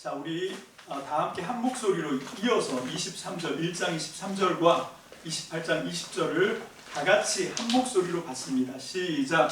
자, 우리 다 함께 한 목소리로 이어서 23절, 1장 23절과 28장 20절을 다 같이 한 목소리로 받습니다. 시작.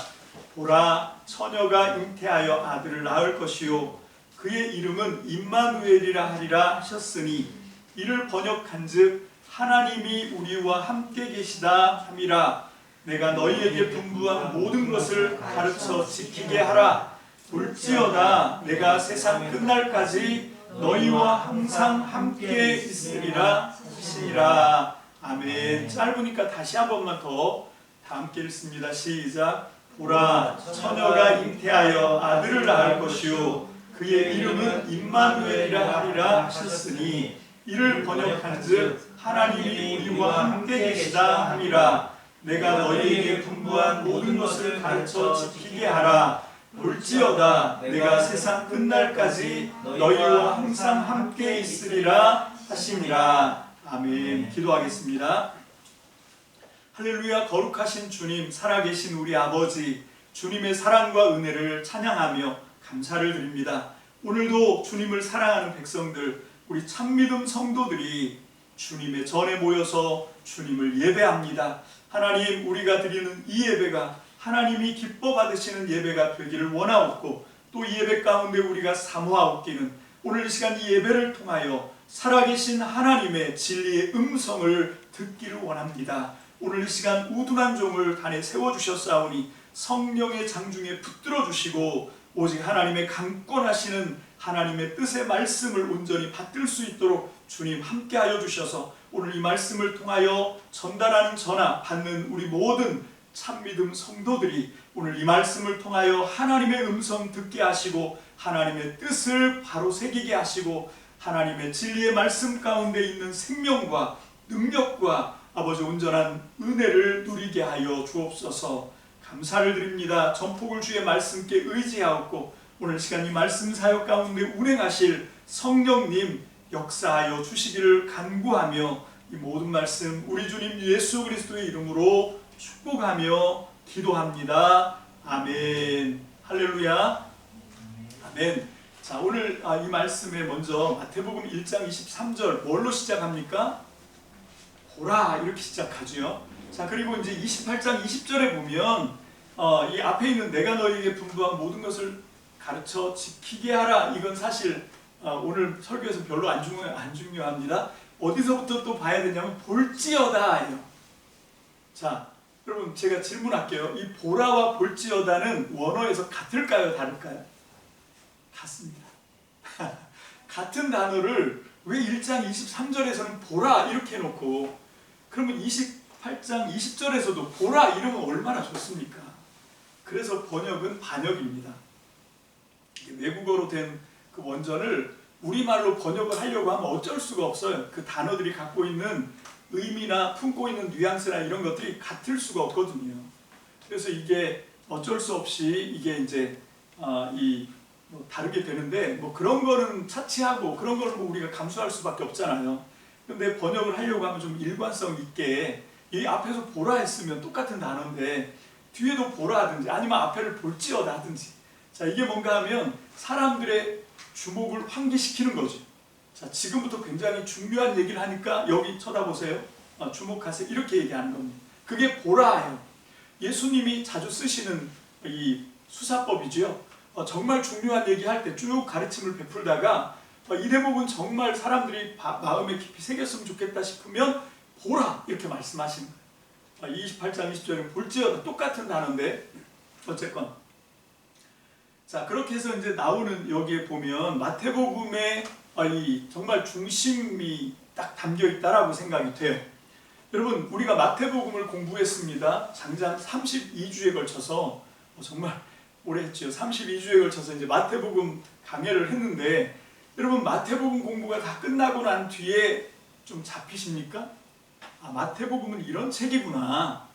보라, 처녀가 잉태하여 아들을 낳을 것이요 그의 이름은 임마누엘이라 하리라 하셨으니 이를 번역한즉 하나님이 우리와 함께 계시다 함이라. 내가 너희에게 분부한 모든 것을 가르쳐 지키게 하라. 볼지어다 내가 세상 끝날까지 너희와 항상 함께 있으리라 하시니라. 아멘. 짧으니까 다시 한 번만 더 다 함께 읽습니다. 시작. 보라, 처녀가 잉태하여 아들을 낳을 것이요 그의 이름은 임마누엘이라 하리라 하셨으니 이를 번역한즉 하나님이 우리와 함께 계시다 함이라. 내가 너희에게 분부한 모든 것을 가르쳐 지키게 하라. 볼지어다 내가 세상 끝날까지 너희와 항상 함께 있으리라 하시니라. 아멘. 기도하겠습니다. 할렐루야. 거룩하신 주님, 살아계신 우리 아버지, 주님의 사랑과 은혜를 찬양하며 감사를 드립니다. 오늘도 주님을 사랑하는 백성들, 우리 참믿음 성도들이 주님의 전에 모여서 주님을 예배합니다. 하나님, 우리가 드리는 이 예배가 하나님이 기뻐 받으시는 예배가 되기를 원하옵고 또 이 예배 가운데 우리가 사모하옵기는 오늘 이 시간 이 예배를 통하여 살아계신 하나님의 진리의 음성을 듣기를 원합니다. 오늘 이 시간 우둔한 종을 단에 세워주셨사오니 성령의 장중에 붙들어 주시고 오직 하나님의 강권하시는 하나님의 뜻의 말씀을 온전히 받들 수 있도록 주님 함께하여 주셔서 오늘 이 말씀을 통하여 전달하는 전하 받는 우리 모든 참믿음 성도들이 오늘 이 말씀을 통하여 하나님의 음성 듣게 하시고 하나님의 뜻을 바로 새기게 하시고 하나님의 진리의 말씀 가운데 있는 생명과 능력과 아버지 온전한 은혜를 누리게 하여 주옵소서. 감사를 드립니다. 전폭을 주의 말씀께 의지하옵고 오늘 시간 이 말씀 사역 가운데 운행하실 성령님 역사하여 주시기를 간구하며 이 모든 말씀 우리 주님 예수 그리스도의 이름으로 축복하며 기도합니다. 아멘. 할렐루야. 아멘. 자, 오늘 이 말씀에 먼저 마태복음 1장 23절 뭘로 시작합니까? 보라 이렇게 시작하죠. 자, 그리고 이제 28장 20절에 보면 이 앞에 있는 내가 너희에게 분부한 모든 것을 가르쳐 지키게 하라. 이건 사실 오늘 설교에서 별로 안 중요합니다. 어디서부터 또 봐야 되냐면 볼지어다예요. 자, 여러분 제가 질문할게요. 이 보라와 볼지어다는 원어에서 같을까요? 다를까요? 같습니다. 같은 단어를 왜 1장 23절에서는 보라 이렇게 해놓고 그러면 28장 20절에서도 보라 이러면 얼마나 좋습니까? 그래서 번역은 반역입니다. 외국어로 된 그 원전을 우리말로 번역을 하려고 하면 어쩔 수가 없어요. 그 단어들이 갖고 있는 의미나 품고 있는 뉘앙스나 이런 것들이 같을 수가 없거든요. 그래서 이게 어쩔 수 없이 이게 이제 뭐 다르게 되는데 뭐 그런 거는 차치하고 그런 걸 뭐 우리가 감수할 수밖에 없잖아요. 근데 번역을 하려고 하면 좀 일관성 있게 이 앞에서 보라 했으면 똑같은 단어인데 뒤에도 보라 하든지 아니면 앞에를 볼지어다 하든지 자 이게 뭔가 하면 사람들의 주목을 환기시키는 거죠. 자 지금부터 굉장히 중요한 얘기를 하니까 여기 쳐다보세요. 주목하세요. 이렇게 얘기하는 겁니다. 그게 보라예요. 예수님이 자주 쓰시는 이 수사법이죠. 정말 중요한 얘기할 때 쭉 가르침을 베풀다가 이 대목은 정말 사람들이 마음에 깊이 새겼으면 좋겠다 싶으면 보라 이렇게 말씀하시는 거예요. 28장 20절에 볼지어다 똑같은 단어인데 어쨌건 자 그렇게 해서 이제 나오는 여기에 보면 마태복음의 이 정말 중심이 딱 담겨 있다라고 생각이 돼요. 여러분 우리가 마태복음을 공부했습니다. 장장 32주에 걸쳐서 정말 오래 했죠. 32주에 걸쳐서 이제 마태복음 강해를 했는데 여러분 마태복음 공부가 다 끝나고 난 뒤에 좀 잡히십니까? 마태복음은 이런 책이구나.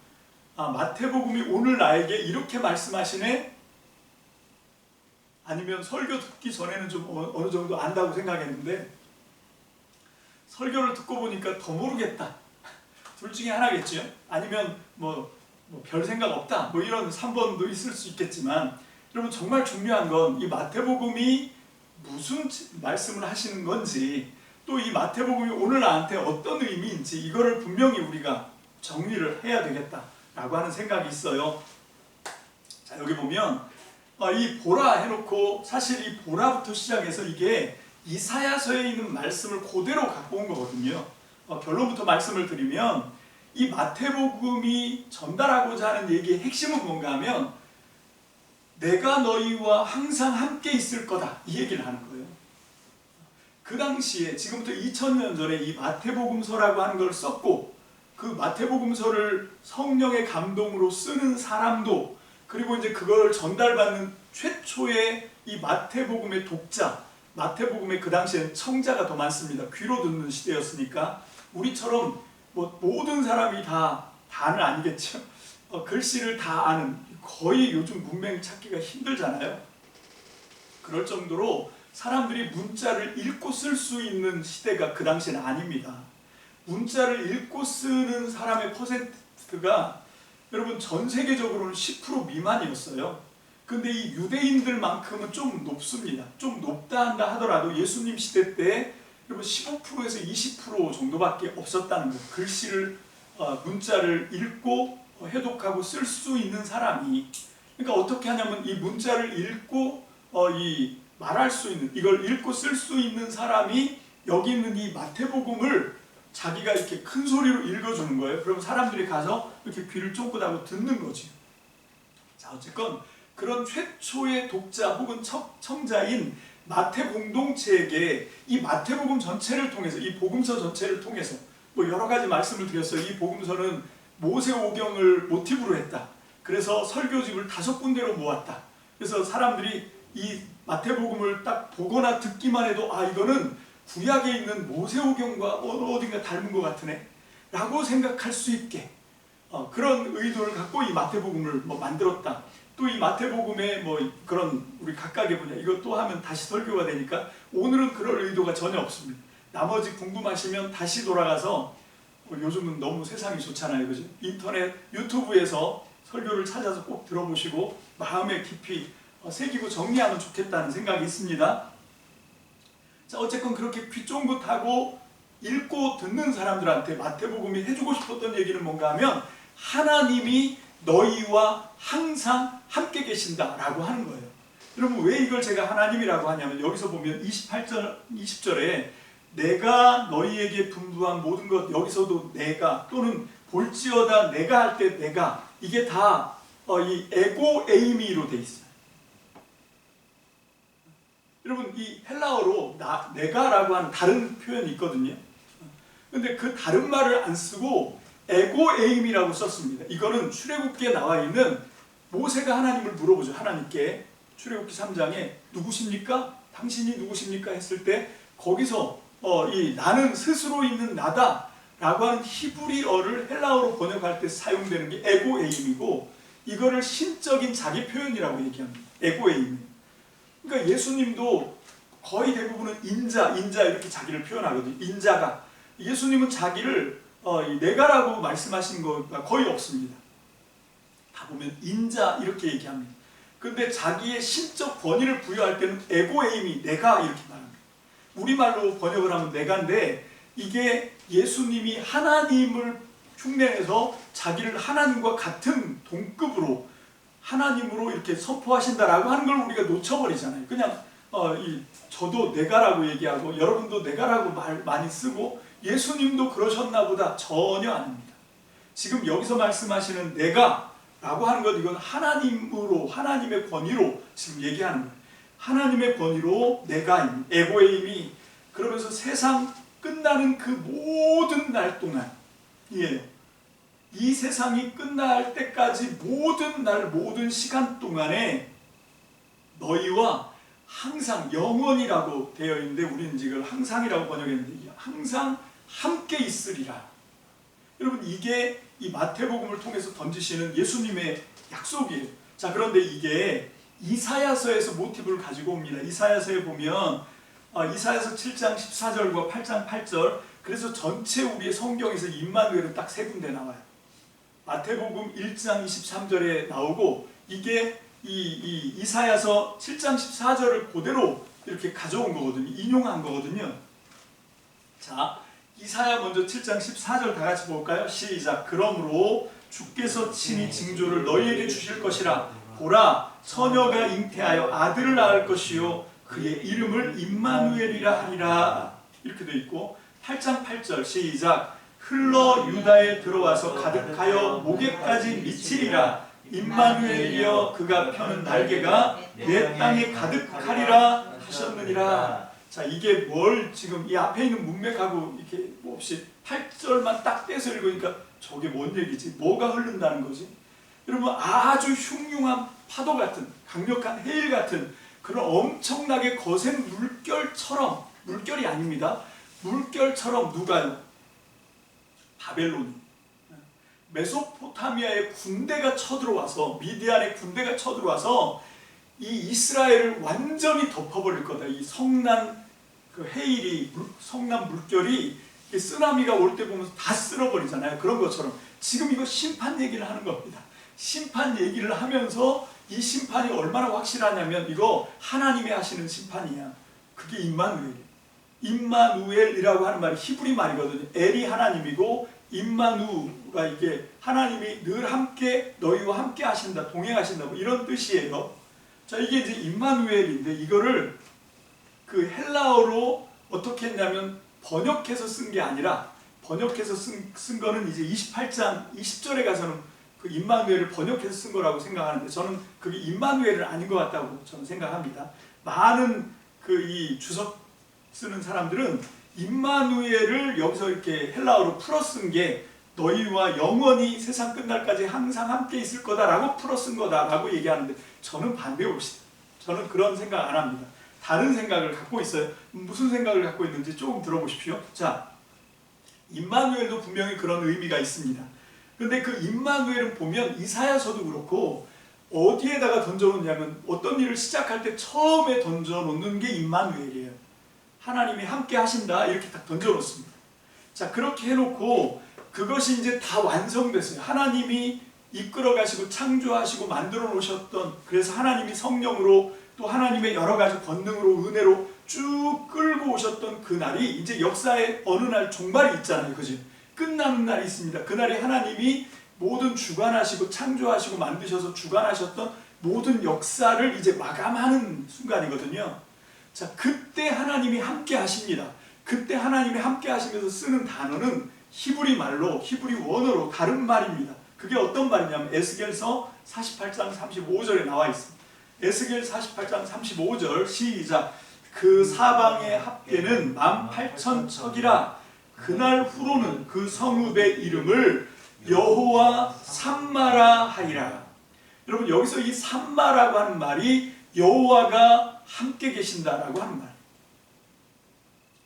마태복음이 오늘 나에게 이렇게 말씀하시네? 아니면 설교 듣기 전에는 좀 어느 정도 안다고 생각했는데 설교를 듣고 보니까 더 모르겠다. 둘 중에 하나겠죠. 아니면 뭐 별 생각 없다. 뭐 이런 3번도 있을 수 있겠지만 여러분 정말 중요한 건 이 마태복음이 무슨 말씀을 하시는 건지, 또 이 마태복음이 오늘 나한테 어떤 의미인지 이거를 분명히 우리가 정리를 해야 되겠다라고 하는 생각이 있어요. 자, 여기 보면 이 보라 해놓고, 사실 이 보라부터 시작해서 이게 이사야서에 있는 말씀을 그대로 갖고 온 거거든요. 결론부터 말씀을 드리면 이 마태복음이 전달하고자 하는 얘기의 핵심은 뭔가 하면 내가 너희와 항상 함께 있을 거다, 이 얘기를 하는 거예요. 그 당시에 지금부터 2000년 전에 이 마태복음서라고 하는 걸 썼고, 그 마태복음서를 성령의 감동으로 쓰는 사람도, 그리고 이제 그걸 전달받는 최초의 이 마태복음의 독자, 마태복음의 그 당시에는 청자가 더 많습니다. 귀로 듣는 시대였으니까 우리처럼 뭐 모든 사람이 다는 아니겠죠. 글씨를 다 아는, 거의 요즘 문맹 찾기가 힘들잖아요. 그럴 정도로 사람들이 문자를 읽고 쓸 수 있는 시대가 그 당시에는 아닙니다. 문자를 읽고 쓰는 사람의 퍼센트가 여러분 전 세계적으로는 10% 미만이었어요. 근데 이 유대인들만큼은 좀 높습니다. 좀 높다 한다 하더라도 예수님 시대 때 여러분 15%에서 20% 정도밖에 없었다는 거예요. 글씨를 문자를 읽고 해독하고 쓸 수 있는 사람이. 그러니까 어떻게 하냐면 이 문자를 읽고 이 말할 수 있는, 이걸 읽고 쓸 수 있는 사람이 여기 있는 이 마태복음을 자기가 이렇게 큰 소리로 읽어주는 거예요. 그럼 사람들이 가서 이렇게 귀를 쫑긋하고 듣는 거지. 자, 어쨌건 그런 최초의 독자 혹은 청자인 마태 공동체에게 이 마태복음 전체를 통해서, 이 복음서 전체를 통해서 뭐 여러 가지 말씀을 드렸어요. 이 복음서는 모세오경을 모티브로 했다. 그래서 설교집을 5군데로 모았다. 그래서 사람들이 이 마태복음을 딱 보거나 듣기만 해도 이거는 구약에 있는 모세오경과 어딘가 닮은 것 같으네 라고 생각할 수 있게 그런 의도를 갖고 이 마태복음을 만들었다. 또 이 마태복음의 그런 우리 각각의 분야, 이것도 하면 다시 설교가 되니까 오늘은 그럴 의도가 전혀 없습니다. 나머지 궁금하시면 다시 돌아가서, 요즘은 너무 세상이 좋잖아요, 그죠? 인터넷 유튜브에서 설교를 찾아서 꼭 들어보시고 마음에 깊이 새기고 정리하면 좋겠다는 생각이 있습니다. 자, 어쨌건 그렇게 귀 쫑긋하고 읽고 듣는 사람들한테 마태복음이 해주고 싶었던 얘기는 뭔가 하면 하나님이 너희와 항상 함께 계신다라고 하는 거예요. 여러분, 왜 이걸 제가 하나님이라고 하냐면 여기서 보면 28절, 20절에 내가 너희에게 분부한 모든 것, 여기서도 내가 또는 볼지어다 내가 할 때 내가, 이게 다 이 에고 에이미로 돼 있어요. 여러분, 이 헬라어로 내가라고 하는 다른 표현이 있거든요. 근데 그 다른 말을 안 쓰고 에고 에임이라고 썼습니다. 이거는 출애굽기에 나와 있는, 모세가 하나님을 물어보죠. 하나님께 출애굽기 3장에 누구십니까? 당신이 누구십니까? 했을 때 거기서 이 나는 스스로 있는 나다 라고 하는 히브리어를 헬라어로 번역할 때 사용되는 게 에고 에임이고, 이거를 신적인 자기 표현이라고 얘기합니다. 에고 에임. 그러니까 예수님도 거의 대부분은 인자 이렇게 자기를 표현하거든요. 인자가. 예수님은 자기를 내가라고 말씀하신 거가 거의 없습니다. 다 보면 인자 이렇게 얘기합니다. 근데 자기의 신적 권위를 부여할 때는 에고에임이 내가 이렇게 말합니다. 우리말로 번역을 하면 내가인데, 이게 예수님이 하나님을 흉내내서 자기를 하나님과 같은 동급으로 하나님으로 이렇게 선포하신다라고 하는 걸 우리가 놓쳐버리잖아요. 그냥 저도 내가라고 얘기하고 여러분도 내가라고 말 많이 쓰고 예수님도 그러셨나 보다. 전혀 아닙니다. 지금 여기서 말씀하시는 내가라고 하는 것, 이건 하나님으로, 하나님의 권위로 지금 얘기하는 거예요. 하나님의 권위로 내가, 에고에임이, 그러면서 세상 끝나는 그 모든 날 동안, 이 세상이 끝날 때까지 모든 날, 모든 시간 동안에 너희와 항상, 영원이라고 되어 있는데 우리는 지금 항상이라고 번역했는데 항상 함께 있으리라. 여러분, 이게 이 마태복음을 통해서 던지시는 예수님의 약속이에요. 자, 그런데 이게 이사야서에서 모티브를 가지고 옵니다. 이사야서에 보면 이사야서 7장 14절과 8장 8절, 그래서 전체 우리의 성경에서 임마누엘은 딱 3군데 나와요. 마태복음 1장 23절에 나오고, 이게 이사야서 7장 14절을 그대로 이렇게 가져온 거거든요. 인용한 거거든요. 자, 이사야 먼저 7장 14절 다 같이 볼까요? 시작. 그러므로 주께서 친히 징조를 너희에게 주실 것이라. 보라, 처녀가 잉태하여 아들을 낳을 것이요 그의 이름을 임마누엘이라 하리라. 이렇게 돼 있고 8장 8절 시작. 흘러 유다에 들어와서 가득하여 목에까지 미치리라. 임마누엘이여 그가 펴는 날개가 내 땅에 가득하리라 하셨느니라. 자, 이게 뭘 지금 이 앞에 있는 문맥하고 이렇게 뭐 없이 8절만 딱 떼서 읽으니까 저게 뭔 얘기지? 뭐가 흐른다는 거지? 여러분, 아주 흉흉한 파도 같은 강력한 해일 같은 그런 엄청나게 거센 물결처럼, 물결이 아닙니다. 물결처럼 누가요? 바벨론이, 메소포타미아의 군대가 쳐들어와서, 미디안의 군대가 쳐들어와서 이 이스라엘을 완전히 덮어버릴 거다. 이 성난 그 해일이, 성난 물결이 쓰나미가 올 때 보면 다 쓸어버리잖아요. 그런 것처럼 지금 이거 심판 얘기를 하는 겁니다. 심판 얘기를 하면서 이 심판이 얼마나 확실하냐면 이거 하나님이 하시는 심판이야. 그게 임마누엘이라고 하는 말이 히브리 말이거든요. 엘이 하나님이고 임마누가 이게 하나님이 늘 함께 너희와 함께 하신다, 동행하신다, 뭐 이런 뜻이에요. 자, 이게 이제 임마누엘인데 이거를 그 헬라어로 어떻게 했냐면 번역해서 쓴 게 아니라, 번역해서 쓴 거는 이제 28장 20절에 가서는 그 임마누엘을 번역해서 쓴 거라고 생각하는데 저는 그게 임마누엘은 아닌 것 같다고 저는 생각합니다. 많은 그 이 주석 쓰는 사람들은 임마누엘을 여기서 이렇게 헬라어로 풀어 쓴 게 너희와 영원히 세상 끝날까지 항상 함께 있을 거다라고 풀어 쓴 거다라고 얘기하는데 저는 반대로 봅시다. 저는 그런 생각 안 합니다. 다른 생각을 갖고 있어요. 무슨 생각을 갖고 있는지 조금 들어보십시오. 자, 임마누엘도 분명히 그런 의미가 있습니다. 근데 그 임마누엘은 보면 이사야서도 그렇고 어디에다가 던져놓냐면 어떤 일을 시작할 때 처음에 던져놓는 게 임마누엘이에요. 하나님이 함께 하신다 이렇게 딱 던져놓습니다. 자, 그렇게 해놓고 그것이 이제 다 완성됐어요. 하나님이 이끌어 가시고 창조하시고 만들어 놓으셨던, 그래서 하나님이 성령으로 또 하나님의 여러 가지 권능으로 은혜로 쭉 끌고 오셨던 그 날이 이제 역사의 어느 날 종말이 있잖아요. 그죠? 끝나는 날이 있습니다. 그날이 하나님이 모든 주관하시고 창조하시고 만드셔서 주관하셨던 모든 역사를 이제 마감하는 순간이거든요. 자, 그때 하나님이 함께 하십니다. 그때 하나님이 함께 하시면서 쓰는 단어는 히브리 말로, 히브리 원어로 다른 말입니다. 그게 어떤 말이냐면 에스겔서 48장 35절에 나와 있습니다. 에스겔 48장 35절 시작. 그 사방의 합계는 18,000척이라. 그날 후로는 그 성읍의 이름을 여호와 삼마라 하리라. 여러분, 여기서 이 삼마라고 하는 말이 여호와가 함께 계신다라고 하는 말.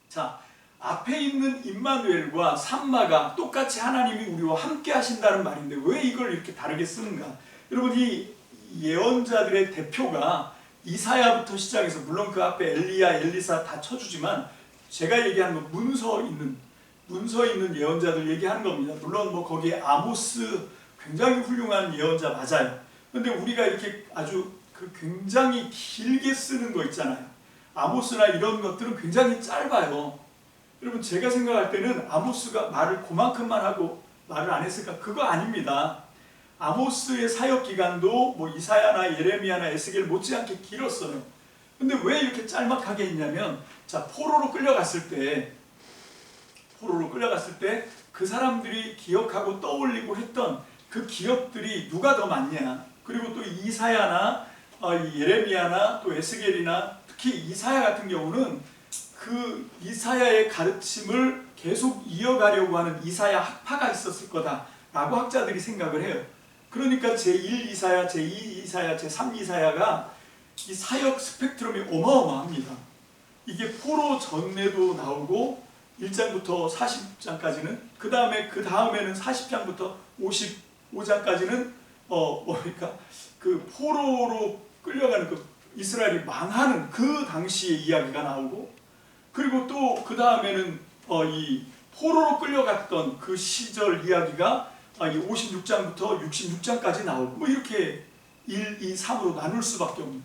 자, 앞에 있는 임마누엘과 삼마가 똑같이 하나님이 우리와 함께 하신다는 말인데 왜 이걸 이렇게 다르게 쓰는가? 여러분, 이 예언자들의 대표가 이사야부터 시작해서, 물론 그 앞에 엘리야, 엘리사 다 쳐주지만 제가 얘기하는 건 문서 있는 예언자들 얘기하는 겁니다. 물론 뭐 거기에 아모스 굉장히 훌륭한 예언자 맞아요. 근데 우리가 이렇게 아주 그 굉장히 길게 쓰는 거 있잖아요. 아모스나 이런 것들은 굉장히 짧아요. 여러분, 제가 생각할 때는 아모스가 말을 그만큼만 하고 말을 안 했을까? 그거 아닙니다. 아모스의 사역 기간도 뭐 이사야나 예레미야나 에스겔 못지않게 길었어요. 근데 왜 이렇게 짤막하게 했냐면, 자, 포로로 끌려갔을 때 그 사람들이 기억하고 떠올리고 했던 그 기억들이 누가 더 많냐? 그리고 또 이사야나 예레미야나 또 에스겔이나 특히 이사야 같은 경우는 그 이사야의 가르침을 계속 이어가려고 하는 이사야 학파가 있었을 거다라고 학자들이 생각을 해요. 그러니까 제1 이사야, 제2 이사야, 제3 이사야가 이 사역 스펙트럼이 어마어마합니다. 이게 포로 전에도 나오고 1장부터 40장까지는, 그 다음에는 40장부터 55장까지는 그러니까 그 포로로 끌려가는 그 이스라엘이 망하는 그 당시의 이야기가 나오고, 그리고 또 그 다음에는 이 포로로 끌려갔던 그 시절 이야기가 이 56장부터 66장까지 나오고, 뭐 이렇게 1, 2, 3으로 나눌 수밖에 없는.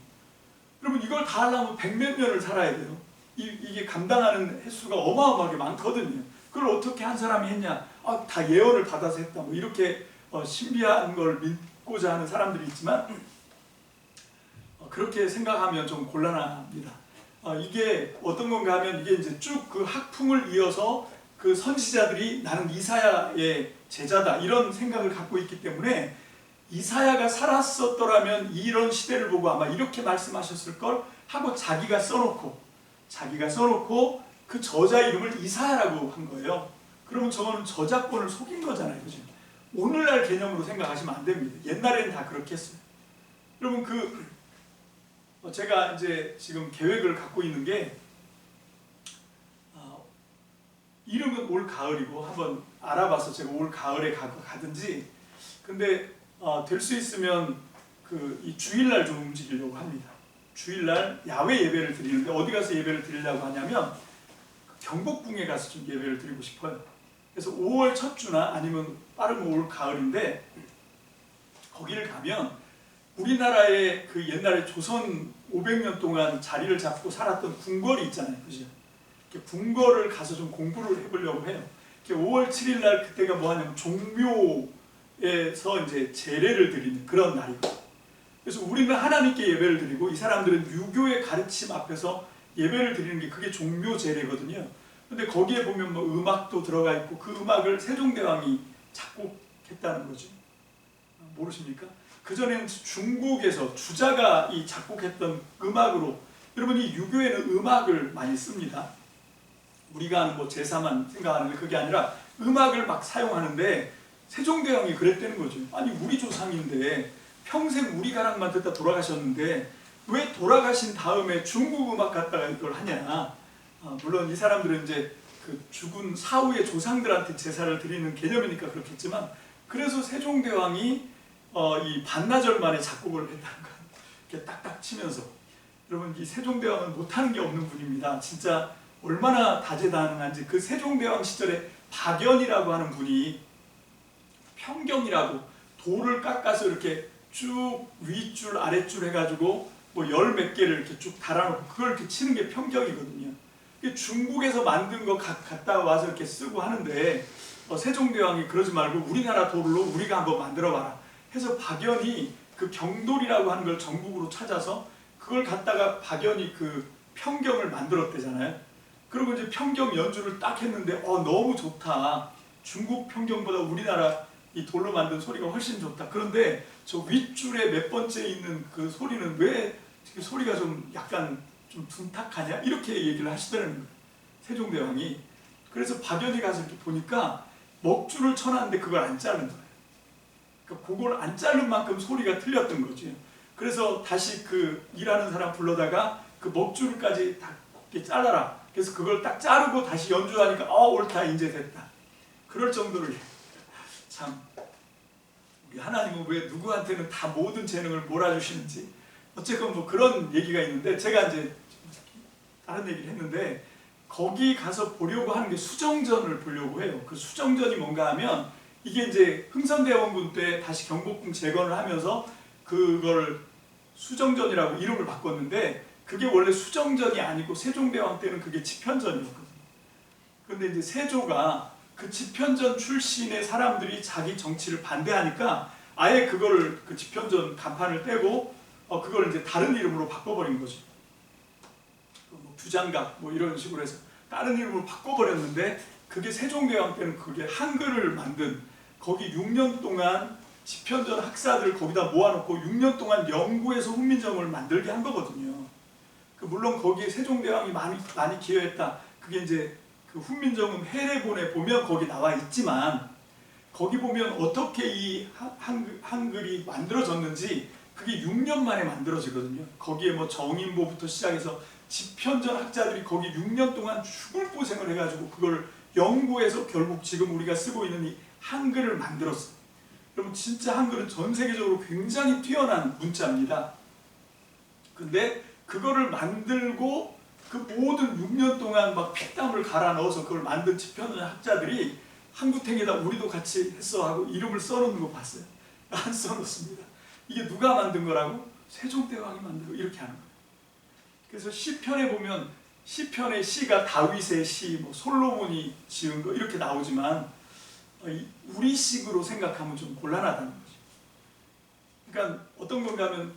여러분 이걸 다 하려면 백몇 년을 살아야 돼요. 이게 감당하는 횟수가 어마어마하게 많거든요. 그걸 어떻게 한 사람이 했냐? 다 예언을 받아서 했다. 뭐 이렇게 신비한 걸 믿고자 하는 사람들이 있지만 그렇게 생각하면 좀 곤란합니다. 이게 어떤 건가 하면 이게 이제 쭉 그 학풍을 이어서 그 선지자들이 나는 이사야의 제자다 이런 생각을 갖고 있기 때문에 이사야가 살았었더라면 이런 시대를 보고 아마 이렇게 말씀하셨을 걸 하고 자기가 써놓고 그 저자 이름을 이사야라고 한 거예요. 그러면 저거는 저작권을 속인 거잖아요, 그죠? 오늘날 개념으로 생각하시면 안 됩니다. 옛날에는 다 그렇게 했어요. 여러분 제가 이제 지금 계획을 갖고 있는 게 이름은 올 가을이고 한번 알아봐서 제가 올 가을에 가든지 근데 될 수 있으면 이 주일날 좀 움직이려고 합니다. 주일날 야외 예배를 드리는데 어디 가서 예배를 드리려고 하냐면 경복궁에 가서 좀 예배를 드리고 싶어요. 그래서 5월 첫 주나 아니면 빠르면 올 가을인데 거기를 가면 우리나라의 그 옛날에 조선 500년 동안 자리를 잡고 살았던 궁궐이 있잖아요, 그죠? 궁궐을 가서 좀 공부를 해보려고 해요. 5월 7일 날 그때가 뭐 하냐면 종묘에서 이제 제례를 드리는 그런 날이거든요. 그래서 우리는 하나님께 예배를 드리고 이 사람들은 유교의 가르침 앞에서 예배를 드리는 게 그게 종묘 제례거든요. 근데 거기에 보면 뭐 음악도 들어가 있고 그 음악을 세종대왕이 작곡했다는 거죠. 모르십니까? 그전에는 중국에서 주자가 이 작곡했던 음악으로 여러분 이 유교에는 음악을 많이 씁니다. 우리가 하는 뭐 제사만 생각하는데 그게 아니라 음악을 막 사용하는데 세종대왕이 그랬다는 거죠. 아니 우리 조상인데 평생 우리 가락만 듣다 돌아가셨는데 왜 돌아가신 다음에 중국 음악 갖다가 이걸 하냐. 물론 이 사람들은 이제 그 죽은 사후의 조상들한테 제사를 드리는 개념이니까 그렇겠지만 그래서 세종대왕이 이 반나절만에 작곡을 했다는 거예요. 이렇게 딱딱 치면서. 여러분 이 세종대왕은 못하는 게 없는 분입니다. 진짜 얼마나 다재다능한지. 그 세종대왕 시절에 박연이라고 하는 분이 평경이라고 돌을 깎아서 이렇게 쭉 윗줄 아랫줄 해가지고 뭐 열 몇 개를 이렇게 쭉 달아놓고 그걸 이렇게 치는 게 평경이거든요. 중국에서 만든 거 갖다 와서 이렇게 쓰고 하는데 세종대왕이 그러지 말고 우리나라 돌로 우리가 한번 만들어봐라 해서 박연이 그 경돌이라고 하는 걸 전국으로 찾아서 그걸 갖다가 박연이 그 평경을 만들었대잖아요. 그리고 이제 평경 연주를 딱 했는데 너무 좋다. 중국 평경보다 우리나라 이 돌로 만든 소리가 훨씬 좋다. 그런데 저 윗줄에 몇 번째 있는 그 소리는 왜 소리가 좀 약간 좀 둔탁하냐? 이렇게 얘기를 하시더라는 거예요. 세종대왕이. 그래서 박연이 가서 이렇게 보니까 먹줄을 쳐놨는데 그걸 안 자른 거예요. 그러니까 그걸 안 자른 만큼 소리가 틀렸던 거지. 그래서 다시 그 일하는 사람 불러다가 그 먹줄까지 다 이렇게 잘라라. 그래서 그걸 딱 자르고 다시 연주하니까 옳다 이제 됐다. 그럴 정도로 참 우리 하나님은 왜 누구한테는 다 모든 재능을 몰아주시는지 어쨌건 뭐 그런 얘기가 있는데 제가 이제 다른 얘기를 했는데 거기 가서 보려고 하는 게 수정전을 보려고 해요. 그 수정전이 뭔가 하면 이게 이제 흥선대원군 때 다시 경복궁 재건을 하면서 그걸 수정전이라고 이름을 바꿨는데 그게 원래 수정전이 아니고 세종대왕 때는 그게 집현전이었거든요. 그런데 이제 세조가 그 집현전 출신의 사람들이 자기 정치를 반대하니까 아예 그거를 그 집현전 간판을 떼고 그걸 이제 다른 이름으로 바꿔버린 거죠. 뭐 규장각 뭐 이런 식으로 해서 다른 이름으로 바꿔버렸는데 그게 세종대왕 때는 그게 한글을 만든 거기 6년 동안 집현전 학사들을 거기다 모아놓고 6년 동안 연구해서 훈민정음을 만들게 한 거거든요. 물론 거기에 세종대왕이 많이 기여했다. 그게 이제 그 훈민정음 해례본에 보면 거기 나와 있지만 거기 보면 어떻게 이 한글이 만들어졌는지 그게 6년 만에 만들어지거든요. 거기에 뭐 정인보부터 시작해서 집현전 학자들이 거기 6년 동안 죽을 고생을 해가지고 그걸 연구해서 결국 지금 우리가 쓰고 있는 이 한글을 만들었어요. 여러분 진짜 한글은 전 세계적으로 굉장히 뛰어난 문자입니다. 근데 그거를 만들고 그 모든 6년 동안 막 피땀을 갈아 넣어서 그걸 만든 집현전 학자들이 한구탱에다 우리도 같이 했어 하고 이름을 써놓는 거 봤어요. 안 써놓습니다. 이게 누가 만든 거라고? 세종대왕이 만들고 이렇게 하는 거예요. 그래서 시편에 보면 시편의 시가 다윗의 시, 뭐 솔로몬이 지은 거 이렇게 나오지만 우리식으로 생각하면 좀 곤란하다는 거죠. 그러니까 어떤 건가 하면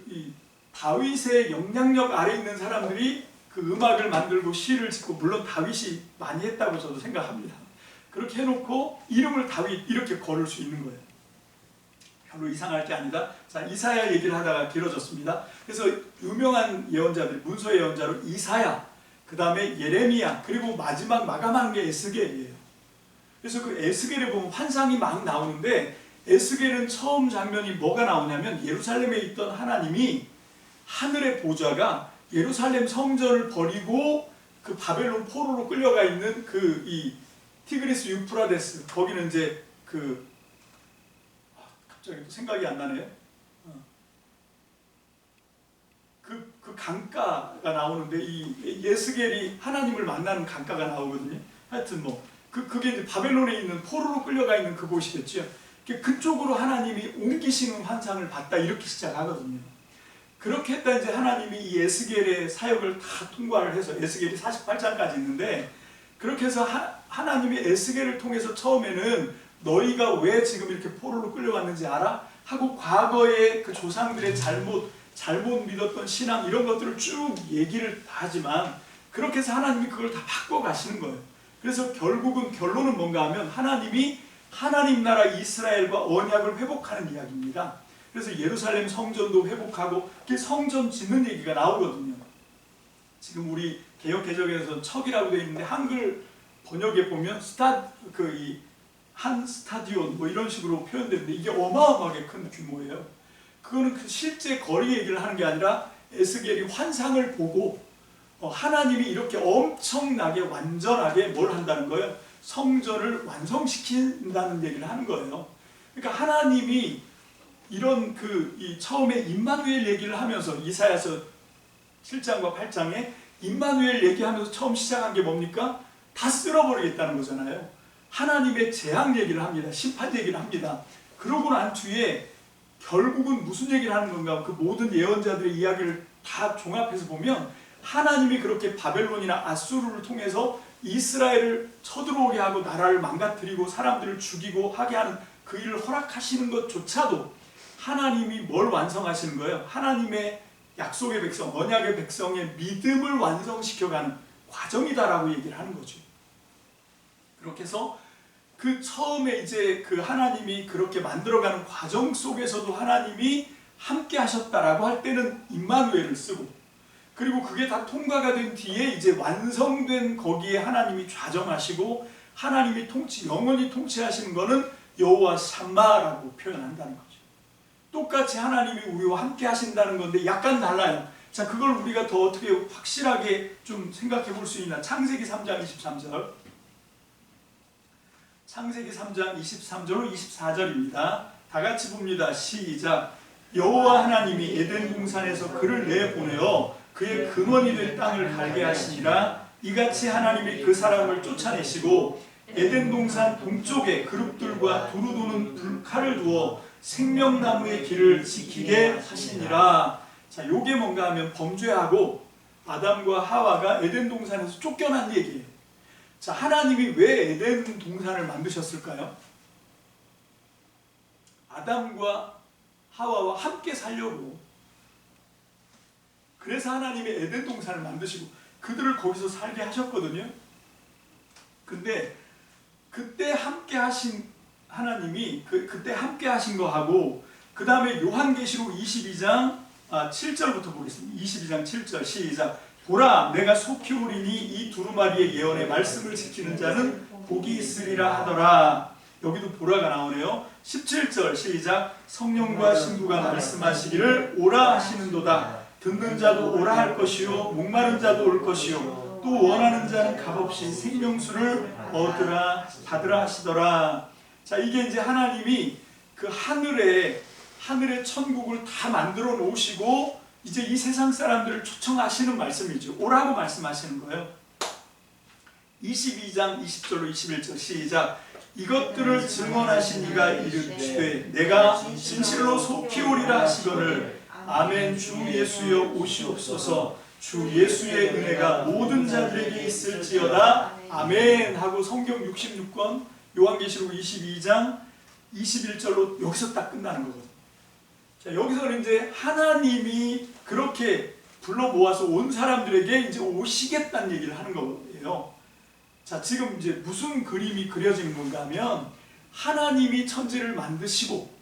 이 다윗의 영향력 아래 있는 사람들이 그 음악을 만들고 시를 짓고, 물론 다윗이 많이 했다고 저도 생각합니다. 그렇게 해놓고 이름을 다윗 이렇게 걸을 수 있는 거예요. 별로 이상할 게 아니다. 자, 이사야 얘기를 하다가 길어졌습니다. 그래서 유명한 예언자들, 문서 예언자로 이사야, 그 다음에 예레미야, 그리고 마지막 마감한 게 에스겔이에요. 그래서 그 에스겔에 보면 환상이 막 나오는데, 에스겔은 처음 장면이 뭐가 나오냐면 예루살렘에 있던 하나님이 하늘의 보좌가 예루살렘 성전을 버리고 그 바벨론 포로로 끌려가 있는 이 티그리스 유프라데스, 거기는 이제 갑자기 또 생각이 안 나네요. 그 강가가 나오는데 이 에스겔이 하나님을 만나는 강가가 나오거든요. 하여튼 그게 이제 바벨론에 있는 포로로 끌려가 있는 그곳이겠죠. 그쪽으로 하나님이 옮기시는 환상을 봤다, 이렇게 시작하거든요. 그렇게 했다 이제 하나님이 이 에스겔의 사역을 다 통과를 해서, 에스겔이 48장까지 있는데, 그렇게 해서 하나님이 에스겔을 통해서 처음에는 너희가 왜 지금 이렇게 포로로 끌려갔는지 알아? 하고 과거의 그 조상들의 잘못 믿었던 신앙 이런 것들을 쭉 얘기를 하지만, 그렇게 해서 하나님이 그걸 다 바꿔 가시는 거예요. 그래서 결론은 뭔가 하면 하나님이 하나님 나라 이스라엘과 언약을 회복하는 이야기입니다. 그래서 예루살렘 성전도 회복하고 성전 짓는 얘기가 나오거든요. 지금 우리 개역 개정에서 척이라고 되어 있는데 한글 번역에 보면 한 스타디온 뭐 이런 식으로 표현되는데, 이게 어마어마하게 큰 규모예요. 그거는 그 실제 거리 얘기를 하는 게 아니라 에스겔이 환상을 보고 하나님이 이렇게 엄청나게 완전하게 뭘 한다는 거예요? 성전을 완성시킨다는 얘기를 하는 거예요. 그러니까 하나님이 이런 이 처음에 임마누엘 얘기를 하면서 이사야서 7장과 8장에 임마누엘 얘기하면서 처음 시작한 게 뭡니까? 다 쓸어버리겠다는 거잖아요. 하나님의 재앙 얘기를 합니다. 심판 얘기를 합니다. 그러고 난 뒤에 결국은 무슨 얘기를 하는 건가? 그 모든 예언자들의 이야기를 다 종합해서 보면 하나님이 그렇게 바벨론이나 아수르를 통해서 이스라엘을 쳐들어오게 하고 나라를 망가뜨리고 사람들을 죽이고 하게 하는 그 일을 허락하시는 것조차도 하나님이 뭘 완성하시는 거예요? 하나님의 약속의 백성, 언약의 백성의 믿음을 완성시켜가는 과정이다라고 얘기를 하는 거죠. 그렇게 해서 그 처음에 이제 하나님이 그렇게 만들어가는 과정 속에서도 하나님이 함께 하셨다라고 할 때는 임마누엘을 쓰고, 그리고 그게 다 통과가 된 뒤에 이제 완성된 거기에 하나님이 좌정하시고 하나님이 영원히 통치하시는 거는 여호와 샴마라고 표현한다는 거죠. 똑같이 하나님이 우리와 함께 하신다는 건데 약간 달라요. 자, 그걸 우리가 더 어떻게 확실하게 좀 생각해 볼 수 있나? 창세기 3장 23절. 창세기 3장 23절로 24절입니다. 다 같이 봅니다. 시작. 여호와 하나님이 에덴 동산에서 그를 내보내어 그의 근원이 될 땅을 갈게 하시니라. 이같이 하나님이 그 사람을 쫓아내시고 에덴 동산 동쪽에 그룹들과 두루 도는 칼을 두어 생명나무의 길을 지키게 하시니라. 자, 요게 뭔가 하면 범죄하고 아담과 하와가 에덴 동산에서 쫓겨난 얘기예요. 자, 하나님이 왜 에덴 동산을 만드셨을까요? 아담과 하와와 함께 살려고. 그래서 하나님이 에덴 동산을 만드시고 그들을 거기서 살게 하셨거든요. 근데 그때 함께 하신 하나님이 그때 함께 하신 거하고, 그 다음에 요한계시록 22장 7절부터 보겠습니다. 22장 7절 시작. 보라, 내가 속히 오리니 이 두루마리의 예언의 말씀을 지키는 자는 복이 있으리라 하더라. 여기도 보라가 나오네요. 17절 시작. 성령과 신부가 말씀하시기를 오라 하시는도다. 듣는 자도 오라 할 것이요 목마른 자도 올 것이요 또 원하는 자는 값없이 생명수를 받으라 하시더라. 자, 이게 이제 하나님이 그 하늘의 천국을 다 만들어 놓으시고 이제 이 세상 사람들을 초청하시는 말씀이죠. 오라고 말씀하시는 거예요. 22장 20절로 21절 시작. 이것들을 증언하신 이가 이르시되 내가 진실로 속히 오리라 하시거늘 아멘. 주 예수여 오시옵소서. 주 예수의 은혜가 모든 자들에게 있을지어다. 아멘 하고 성경 66권 요한계시록 22장 21절로 여기서 딱 끝나는 거거든요. 자, 여기서는 이제 하나님이 그렇게 불러 모아서 온 사람들에게 이제 오시겠다는 얘기를 하는 거예요. 자, 지금 이제 무슨 그림이 그려진 건가 하면 하나님이 천지를 만드시고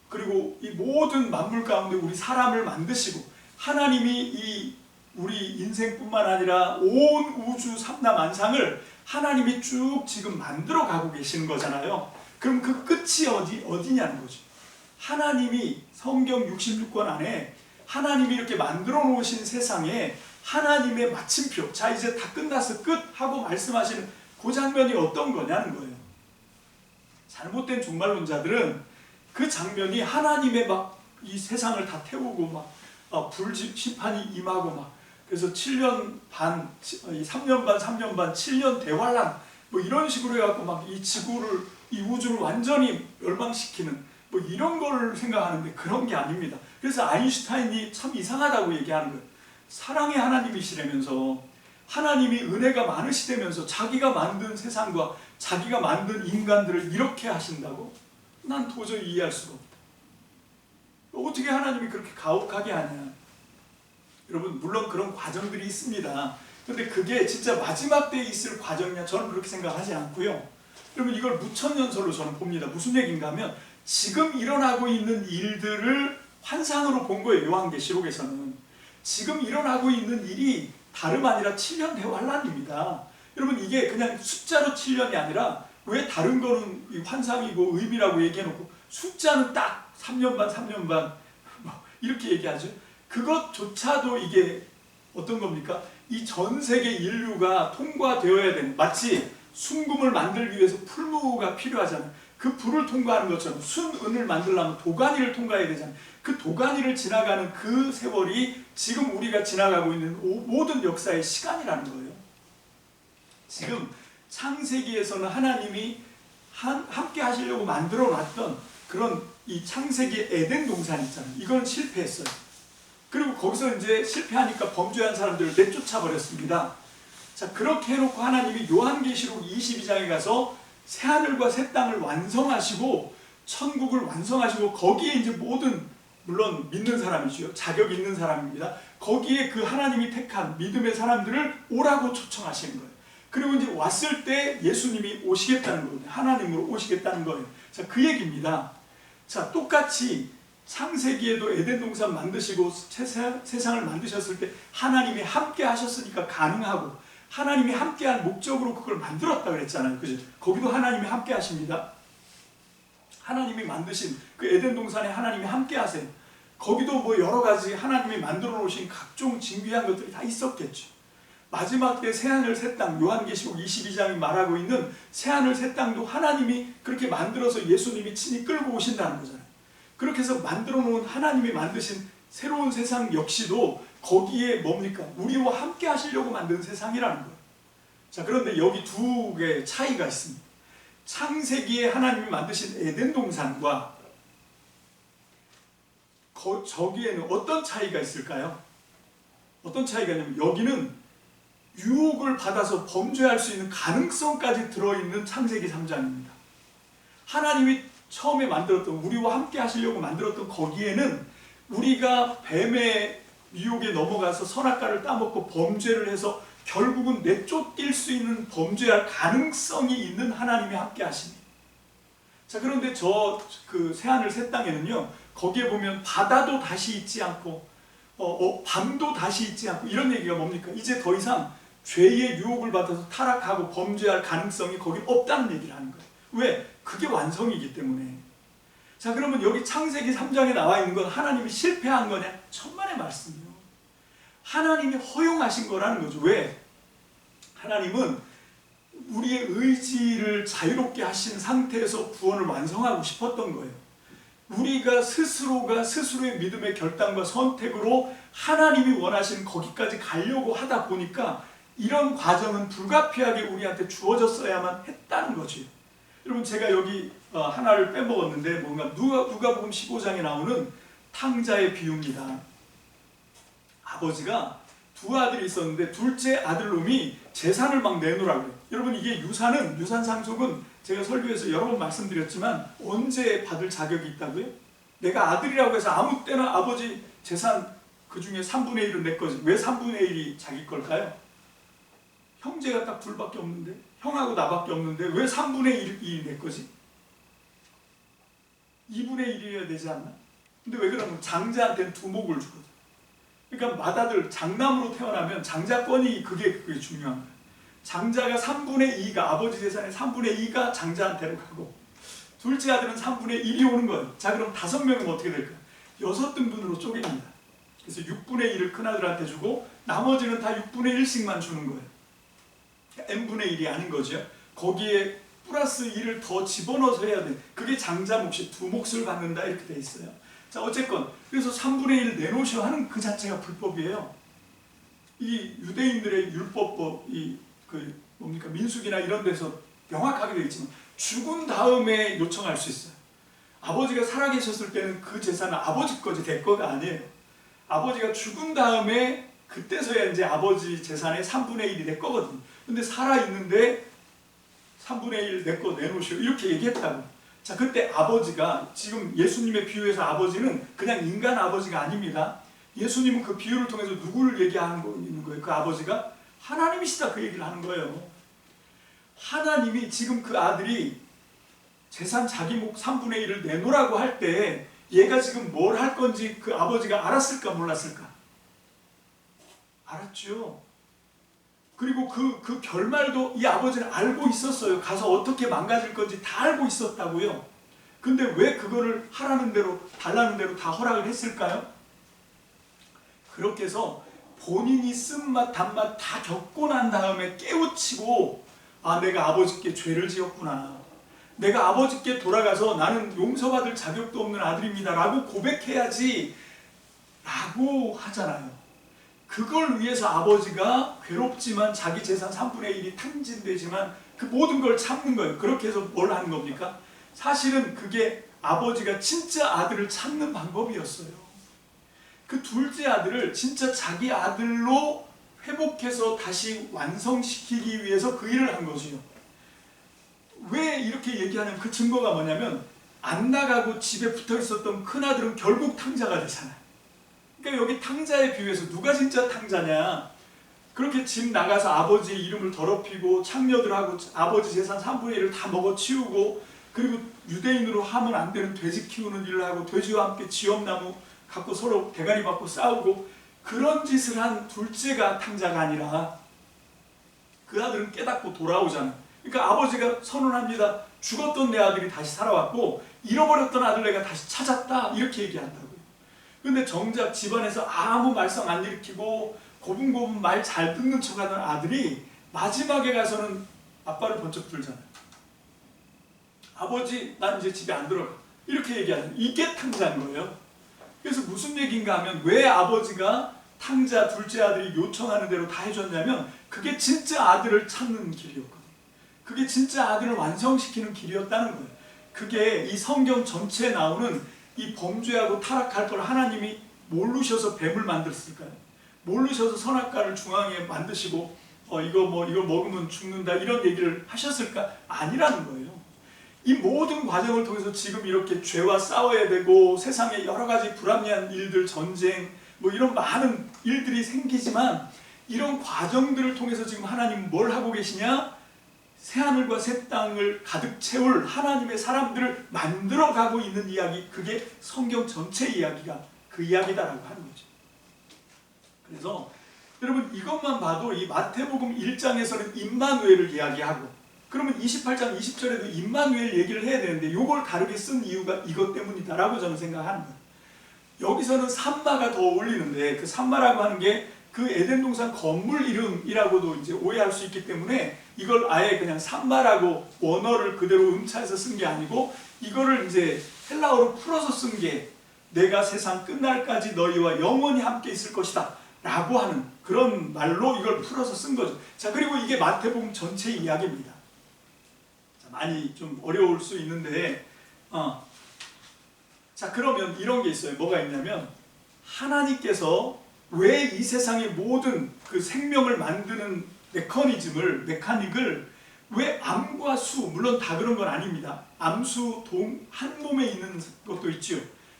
그리고 이 모든 만물 가운데 우리 사람을 만드시고 하나님이 이 우리 인생뿐만 아니라 온 우주 삼라만상을 하나님이 쭉 지금 만들어 가고 계시는 거잖아요. 그럼 그 끝이 어디냐는 거죠. 하나님이 성경 66권 안에 하나님이 이렇게 만들어 놓으신 세상에 하나님의 마침표, 자 이제 다 끝났어 끝 하고 말씀하시는 그 장면이 어떤 거냐는 거예요. 잘못된 종말론자들은 그 장면이 하나님의 막 이 세상을 다 태우고 막 불심판이 임하고 막 그래서 7년 반, 3년 반, 3년 반, 7년 대환란 뭐 이런 식으로 해갖고 막 이 지구를 이 우주를 완전히 멸망시키는 뭐 이런 걸 생각하는데 그런 게 아닙니다. 그래서 아인슈타인이 참 이상하다고 얘기하는 거예요. 사랑의 하나님이시라면서 하나님이 은혜가 많으시다면서 자기가 만든 세상과 자기가 만든 인간들을 이렇게 하신다고? 난 도저히 이해할 수가 없다. 어떻게 하나님이 그렇게 가혹하게 하냐. 여러분 물론 그런 과정들이 있습니다. 근데 그게 진짜 마지막 때에 있을 과정이냐 저는 그렇게 생각하지 않고요. 여러분 이걸 무천년설로 저는 봅니다. 무슨 얘기인가 하면 지금 일어나고 있는 일들을 환상으로 본 거예요. 요한계시록에서는. 지금 일어나고 있는 일이 다름 아니라 7년 대환란입니다. 여러분 이게 그냥 숫자로 7년이 아니라 왜 다른 거는 환상이고 의미라고 얘기해놓고 숫자는 딱 3년 반, 3년 반 뭐 이렇게 얘기하죠. 그것조차도 이게 어떤 겁니까? 이 전 세계 인류가 통과되어야 되는 마치 순금을 만들기 위해서 풀무가 필요하잖아요. 그 불을 통과하는 것처럼 순은을 만들려면 도가니를 통과해야 되잖아요. 그 도가니를 지나가는 그 세월이 지금 우리가 지나가고 있는 모든 역사의 시간이라는 거예요. 지금 창세기에서는 하나님이 함께 하시려고 만들어 놨던 그런 이 창세기 에덴 동산 있잖아요. 이건 실패했어요. 그리고 거기서 이제 실패하니까 범죄한 사람들을 내쫓아 버렸습니다. 자, 그렇게 해놓고 하나님이 요한계시록 22장에 가서 새하늘과 새 땅을 완성하시고 천국을 완성하시고 거기에 이제 모든 물론 믿는 사람이죠. 자격 있는 사람입니다. 거기에 그 하나님이 택한 믿음의 사람들을 오라고 초청하시는 거예요. 그리고 이제 왔을 때 예수님이 오시겠다는 거예요. 하나님으로 오시겠다는 거예요. 자, 그 얘기입니다. 자, 똑같이 창세기에도 에덴 동산 만드시고 세상을 만드셨을 때 하나님이 함께 하셨으니까 가능하고 하나님이 함께한 목적으로 그걸 만들었다 그랬잖아요. 그죠? 거기도 하나님이 함께 하십니다. 하나님이 만드신 그 에덴 동산에 하나님이 함께 하세요. 거기도 뭐 여러 가지 하나님이 만들어 놓으신 각종 진귀한 것들이 다 있었겠죠. 마지막 때 새하늘 새 땅, 요한계시록 22장이 말하고 있는 새하늘 새 땅도 하나님이 그렇게 만들어서 예수님이 친히 끌고 오신다는 거잖아요. 그렇게 해서 만들어 놓은 하나님이 만드신 새로운 세상 역시도 거기에 뭡니까? 우리와 함께 하시려고 만든 세상이라는 거예요. 자, 그런데 여기 두 개의 차이가 있습니다. 창세기에 하나님이 만드신 에덴 동산과 저기에는 어떤 차이가 있을까요? 어떤 차이가 있냐면 여기는 유혹을 받아서 범죄할 수 있는 가능성까지 들어있는 창세기 3장입니다. 하나님이 처음에 만들었던 우리와 함께 하시려고 만들었던 거기에는 우리가 뱀의 유혹에 넘어가서 선악과를 따먹고 범죄를 해서 결국은 내쫓길 수 있는 범죄할 가능성이 있는 하나님이 함께 하십니다. 자, 그런데 그 새하늘 새 땅에는요, 거기에 보면 바다도 다시 있지 않고 밤도 다시 있지 않고 이런 얘기가 뭡니까? 이제 더 이상 죄의 유혹을 받아서 타락하고 범죄할 가능성이 거기 없다는 얘기를 하는 거예요. 왜? 그게 완성이기 때문에. 자, 그러면 여기 창세기 3장에 나와 있는 건 하나님이 실패한 거냐? 천만의 말씀이요. 하나님이 허용하신 거라는 거죠. 왜? 하나님은 우리의 의지를 자유롭게 하신 상태에서 구원을 완성하고 싶었던 거예요. 우리가 스스로가 스스로의 믿음의 결단과 선택으로 하나님이 원하시는 거기까지 가려고 하다 보니까 이런 과정은 불가피하게 우리한테 주어졌어야만 했다는 거지. 여러분, 제가 여기 하나를 빼먹었는데 뭔가 누가복음 15장에 나오는 탕자의 비유입니다. 아버지가 두 아들이 있었는데 둘째 아들놈이 재산을 막 내놓으라고 그래요. 여러분 이게 유산 상속은 제가 설교에서 여러 번 말씀드렸지만 언제 받을 자격이 있다고요? 내가 아들이라고 해서 아무 때나 아버지 재산 그 중에 3분의 1은 내 거지. 왜 3분의 1이 자기 걸까요? 형제가 딱 둘밖에 없는데, 형하고 나밖에 없는데 왜 3분의 1이 내 거지? 2분의 1이어야 되지 않나? 근데 왜 그러면 장자한테는 두목을 주거든. 그러니까 맏아들 장남으로 태어나면 장자권이 그게 중요한 거예요. 장자가 3분의 2가 아버지 재산의 3분의 2가 장자한테로 가고 둘째 아들은 3분의 1이 오는 거예요. 자 그럼 5명은 어떻게 될까요? 6등분으로 쪼갭니다. 그래서 6분의 1을 큰아들한테 주고 나머지는 다 6분의 1씩만 주는 거예요. n분의 1이 아닌 거죠. 거기에 플러스 1을 더 집어넣어서 해야 돼. 그게 장자 몫이 두 몫을 받는다 이렇게 돼 있어요. 자 어쨌건 그래서 3분의 1 내놓으셔 하는 그 자체가 불법이에요. 이 유대인들의 율법법 그 뭡니까 민수기나 이런 데서 명확하게 되어 있지만 죽은 다음에 요청할 수 있어요. 아버지가 살아계셨을 때는 그 재산은 아버지 거지 내 거가 아니에요. 아버지가 죽은 다음에 그때서야 이제 아버지 재산의 3분의 1이 내 거거든요. 근데 살아있는데 3분의 1 내 거 내놓으시오 이렇게 얘기했다고. 자 그때 아버지가 지금 예수님의 비유에서 아버지는 그냥 인간 아버지가 아닙니다. 예수님은 그 비유를 통해서 누구를 얘기하는 거예요? 그 아버지가 하나님이시다 그 얘기를 하는 거예요. 하나님이 지금 그 아들이 재산 자기 몫 3분의 1을 내놓으라고 할 때 얘가 지금 뭘 할 건지 그 아버지가 알았을까 몰랐을까? 알았죠. 그리고 그 결말도 이 아버지는 알고 있었어요. 가서 어떻게 망가질 건지 다 알고 있었다고요. 근데 왜 그거를 하라는 대로 달라는 대로 다 허락을 했을까요? 그렇게 해서 본인이 쓴맛 단맛 다 겪고 난 다음에 깨우치고 아 내가 아버지께 죄를 지었구나. 내가 아버지께 돌아가서 나는 용서받을 자격도 없는 아들입니다 라고 고백해야지 라고 하잖아요. 그걸 위해서 아버지가 괴롭지만 자기 재산 3분의 1이 탕진되지만 그 모든 걸 참는 거예요. 그렇게 해서 뭘 하는 겁니까? 사실은 그게 아버지가 진짜 아들을 찾는 방법이었어요. 그 둘째 아들을 진짜 자기 아들로 회복해서 다시 완성시키기 위해서 그 일을 한 거지요. 왜 이렇게 얘기하는 그 증거가 뭐냐면 안 나가고 집에 붙어 있었던 큰아들은 결국 탕자가 되잖아요. 그러니까 여기 탕자의 비유에서 누가 진짜 탕자냐? 그렇게 집 나가서 아버지의 이름을 더럽히고 창녀들하고 아버지 재산 3분의 1을 다 먹어치우고 그리고 유대인으로 하면 안 되는 돼지 키우는 일을 하고 돼지와 함께 지엄나무 갖고 서로 대가리 받고 싸우고 그런 짓을 한 둘째가 탕자가 아니라 그 아들은 깨닫고 돌아오잖아요. 그러니까 아버지가 선언합니다. 죽었던 내 아들이 다시 살아왔고 잃어버렸던 아들 내가 다시 찾았다 이렇게 얘기한다고요. 근데 정작 집안에서 아무 말썽 안 일으키고 고분고분 말 잘 듣는 척하는 아들이 마지막에 가서는 아빠를 번쩍 들잖아요. 아버지 난 이제 집에 안 들어가 이렇게 얘기하는 이게 탕자인 거예요. 그래서 무슨 얘기인가 하면 왜 아버지가 탕자 둘째 아들이 요청하는 대로 다 해줬냐면 그게 진짜 아들을 찾는 길이었거든요. 그게 진짜 아들을 완성시키는 길이었다는 거예요. 그게 이 성경 전체에 나오는 이 범죄하고 타락할 걸 하나님이 모르셔서 뱀을 만들었을까요? 모르셔서 선악과를 중앙에 만드시고 이거 먹으면 죽는다 이런 얘기를 하셨을까? 아니라는 거예요. 이 모든 과정을 통해서 지금 이렇게 죄와 싸워야 되고 세상에 여러 가지 불합리한 일들, 전쟁 뭐 이런 많은 일들이 생기지만 이런 과정들을 통해서 지금 하나님은 뭘 하고 계시냐? 새하늘과 새 땅을 가득 채울 하나님의 사람들을 만들어가고 있는 이야기, 그게 성경 전체 이야기가 그 이야기다라고 하는 거죠. 그래서 여러분 이것만 봐도 이 마태복음 1장에서는 임마누엘을 이야기하고 그러면 28장 20절에도 임마누엘 얘기를 해야 되는데 이걸 다르게 쓴 이유가 이것 때문이다라고 저는 생각하는 거예요. 여기서는 산마가 더 어울리는데 그 산마라고 하는 게 그 에덴 동산 건물 이름이라고도 이제 오해할 수 있기 때문에 이걸 아예 그냥 산마라고 원어를 그대로 음차해서 쓴 게 아니고 이거를 이제 헬라어로 풀어서 쓴 게 내가 세상 끝날까지 너희와 영원히 함께 있을 것이다 라고 하는 그런 말로 이걸 풀어서 쓴 거죠. 자 그리고 이게 마태복음 전체 이야기입니다. 자, 많이 좀 어려울 수 있는데 자 그러면 이런 게 있어요. 뭐가 있냐면 하나님께서 왜 이 세상의 모든 그 생명을 만드는 메카닉을 왜 암과 수, 물론 다 그런 건 아닙니다. 암수, 동, 한 몸에 있는 것도 있죠.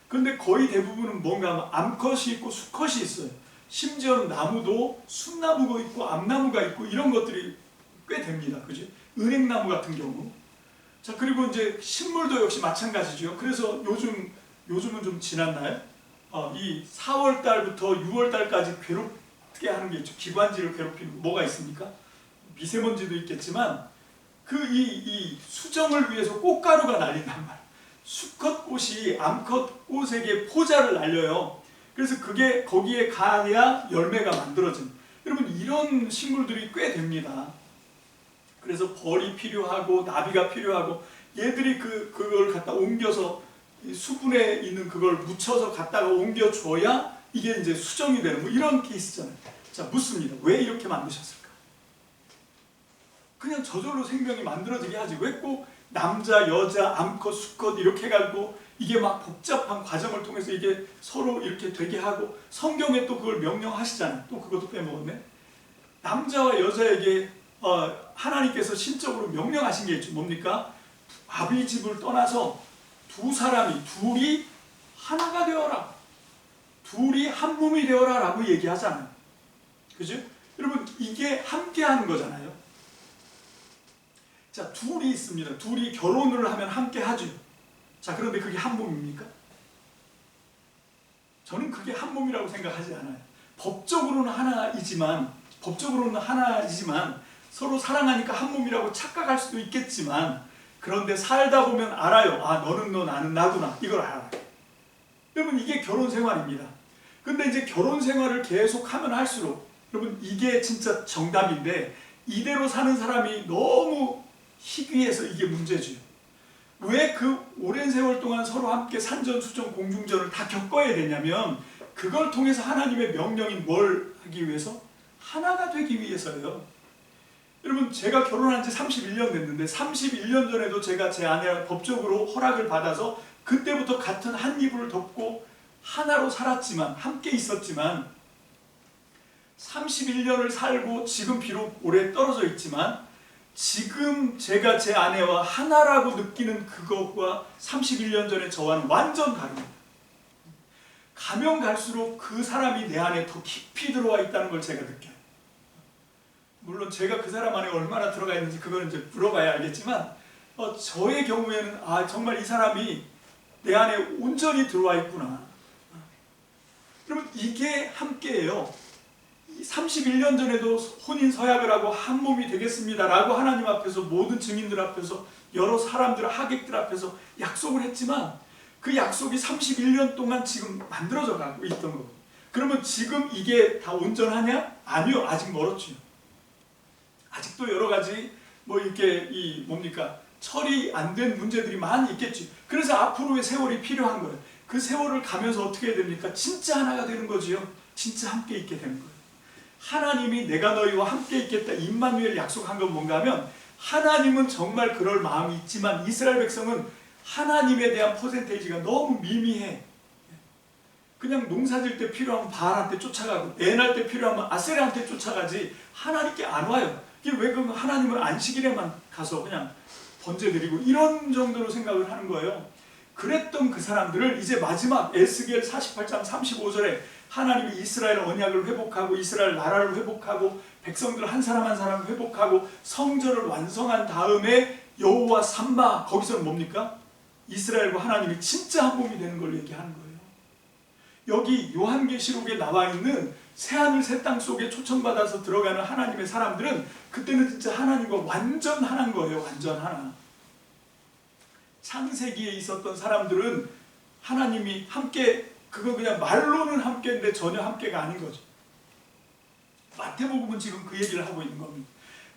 그런데 거의 대부분은 뭔가 암컷이 있고 수컷이 있어요. 심지어는 나무도 순나무가 있고 암나무가 있고 이런 것들이 꽤 됩니다. 그죠? 은행나무 같은 경우. 자, 그리고 이제 식물도 역시 마찬가지죠. 그래서 요즘은 좀 지났나요? 이 4월 달부터 6월 달까지 괴롭게 하는 게 있죠. 기관지를 괴롭히는 뭐가 있습니까? 미세먼지도 있겠지만 이 수정을 위해서 꽃가루가 날린단 말이에요. 수컷 꽃이 암컷 꽃에게 포자를 날려요. 그래서 그게 거기에 가야 열매가 만들어진. 여러분 이런 식물들이 꽤 됩니다. 그래서 벌이 필요하고 나비가 필요하고 얘들이 그걸 갖다 옮겨서 수분에 있는 그걸 묻혀서 갖다가 옮겨줘야 이게 이제 수정이 되는 뭐 이런 케이스잖아요. 자, 묻습니다. 왜 이렇게 만드셨을까? 그냥 저절로 생명이 만들어지게 하지. 왜 꼭 남자, 여자, 암컷, 수컷 이렇게 해가지고 이게 막 복잡한 과정을 통해서 이게 서로 이렇게 되게 하고 성경에 또 그걸 명령하시잖아요. 또 그것도 빼먹었네. 남자와 여자에게 하나님께서 신적으로 명령하신 게 있죠. 뭡니까? 아비 집을 떠나서 둘이 하나가 되어라. 둘이 한 몸이 되어라 라고 얘기하잖아요. 그죠? 여러분 이게 함께 하는 거잖아요. 자, 둘이 있습니다. 둘이 결혼을 하면 함께 하죠. 자, 그런데 그게 한 몸입니까? 저는 그게 한 몸이라고 생각하지 않아요. 법적으로는 하나이지만 서로 사랑하니까 한 몸이라고 착각할 수도 있겠지만 그런데 살다 보면 알아요. 너는 너, 나는 나구나. 이걸 알아요. 여러분 이게 결혼 생활입니다. 근데 이제 결혼 생활을 계속 하면 할수록 여러분 이게 진짜 정답인데 이대로 사는 사람이 너무 희귀해서 이게 문제죠. 왜 그 오랜 세월 동안 서로 함께 산전수전 공중전을 다 겪어야 되냐면 그걸 통해서 하나님의 명령인 뭘 하기 위해서? 하나가 되기 위해서요. 여러분 제가 결혼한 지 31년 됐는데 31년 전에도 제가 제 아내와 법적으로 허락을 받아서 그때부터 같은 한 이불을 덮고 하나로 살았지만 함께 있었지만 31년을 살고 지금 비록 오래 떨어져 있지만 지금 제가 제 아내와 하나라고 느끼는 그것과 31년 전에 저와는 완전 다릅니다. 가면 갈수록 그 사람이 내 안에 더 깊이 들어와 있다는 걸 제가 느껴요. 물론 제가 그 사람 안에 얼마나 들어가 있는지 그거는 이제 물어봐야 알겠지만 저의 경우에는 정말 이 사람이 내 안에 온전히 들어와 있구나. 여러분 이게 함께예요. 31년 전에도 혼인 서약을 하고 한 몸이 되겠습니다 라고 하나님 앞에서 모든 증인들 앞에서 여러 사람들 하객들 앞에서 약속을 했지만 그 약속이 31년 동안 지금 만들어져 가고 있던 거고 그러면 지금 이게 다 온전하냐? 아니요. 아직 멀었죠. 아직도 여러 가지 이렇게 처리 안 된 문제들이 많이 있겠지. 그래서 앞으로의 세월이 필요한 거예요. 그 세월을 가면서 어떻게 해야 됩니까? 진짜 하나가 되는 거지요. 진짜 함께 있게 되는 거예요. 하나님이 내가 너희와 함께 있겠다 임마누엘 약속한 건 뭔가 하면 하나님은 정말 그럴 마음이 있지만 이스라엘 백성은 하나님에 대한 퍼센테이지가 너무 미미해. 그냥 농사질 때 필요하면 바알한테 쫓아가고 애 낳을 때 필요하면 아세라한테 쫓아가지 하나님께 안 와요. 이게 왜 그러면 하나님은 안식일에만 가서 그냥 번제 드리고 이런 정도로 생각을 하는 거예요. 그랬던 그 사람들을 이제 마지막 에스겔 48장 35절에 하나님이 이스라엘 언약을 회복하고 이스라엘 나라를 회복하고 백성들 한 사람 한 사람 회복하고 성전을 완성한 다음에 여호와 삼마 거기서는 뭡니까? 이스라엘과 하나님이 진짜 한 몸이 되는 걸 얘기하는 거예요. 여기 요한계시록에 나와 있는 새하늘 새 땅 속에 초청받아서 들어가는 하나님의 사람들은 그때는 진짜 하나님과 완전 하나인 거예요. 완전 하나. 창세기에 있었던 사람들은 하나님이 함께 그거 그냥 말로는 함께인데 전혀 함께가 아닌 거죠. 마태복음은 지금 그 얘기를 하고 있는 겁니다.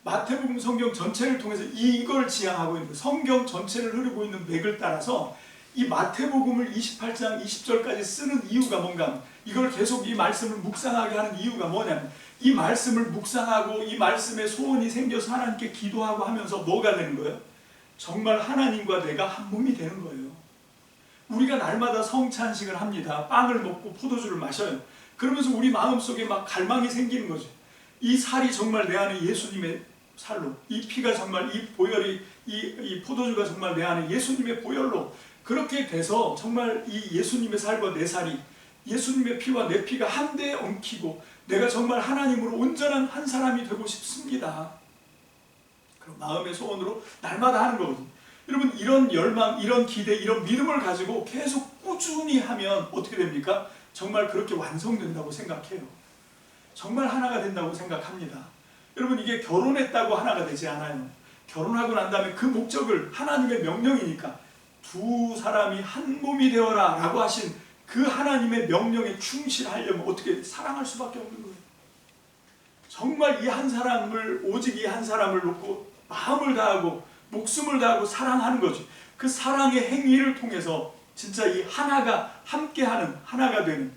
마태복음 성경 전체를 통해서 이걸 지향하고 있는 거예요. 성경 전체를 흐르고 있는 맥을 따라서 이 마태복음을 28장 20절까지 쓰는 이유가 뭔가 이걸 계속 이 말씀을 묵상하게 하는 이유가 뭐냐면 이 말씀을 묵상하고 이 말씀에 소원이 생겨서 하나님께 기도하고 하면서 뭐가 되는 거예요? 정말 하나님과 내가 한 몸이 되는 거예요. 우리가 날마다 성찬식을 합니다. 빵을 먹고 포도주를 마셔요. 그러면서 우리 마음속에 막 갈망이 생기는 거죠. 이 살이 정말 내 안에 예수님의 살로, 이 피가 정말, 이 보혈이, 이 포도주가 정말 내 안에 예수님의 보혈로, 그렇게 돼서 정말 이 예수님의 살과 내 살이, 예수님의 피와 내 피가 한데 엉키고 내가 정말 하나님으로 온전한 한 사람이 되고 싶습니다. 그런 마음의 소원으로 날마다 하는 거거든요. 여러분, 이런 열망, 이런 기대, 이런 믿음을 가지고 계속 꾸준히 하면 어떻게 됩니까? 정말 그렇게 완성된다고 생각해요. 정말 하나가 된다고 생각합니다. 여러분, 이게 결혼했다고 하나가 되지 않아요. 결혼하고 난 다음에 그 목적을, 하나님의 명령이니까 두 사람이 한 몸이 되어라 라고 하신 그 하나님의 명령에 충실하려면 어떻게 사랑할 수밖에 없는 거예요. 정말 이 한 사람을, 오직 이 한 사람을 놓고 마음을 다하고 목숨을 다하고 사랑하는 거지. 그 사랑의 행위를 통해서 진짜 이 하나가 함께하는, 하나가 되는,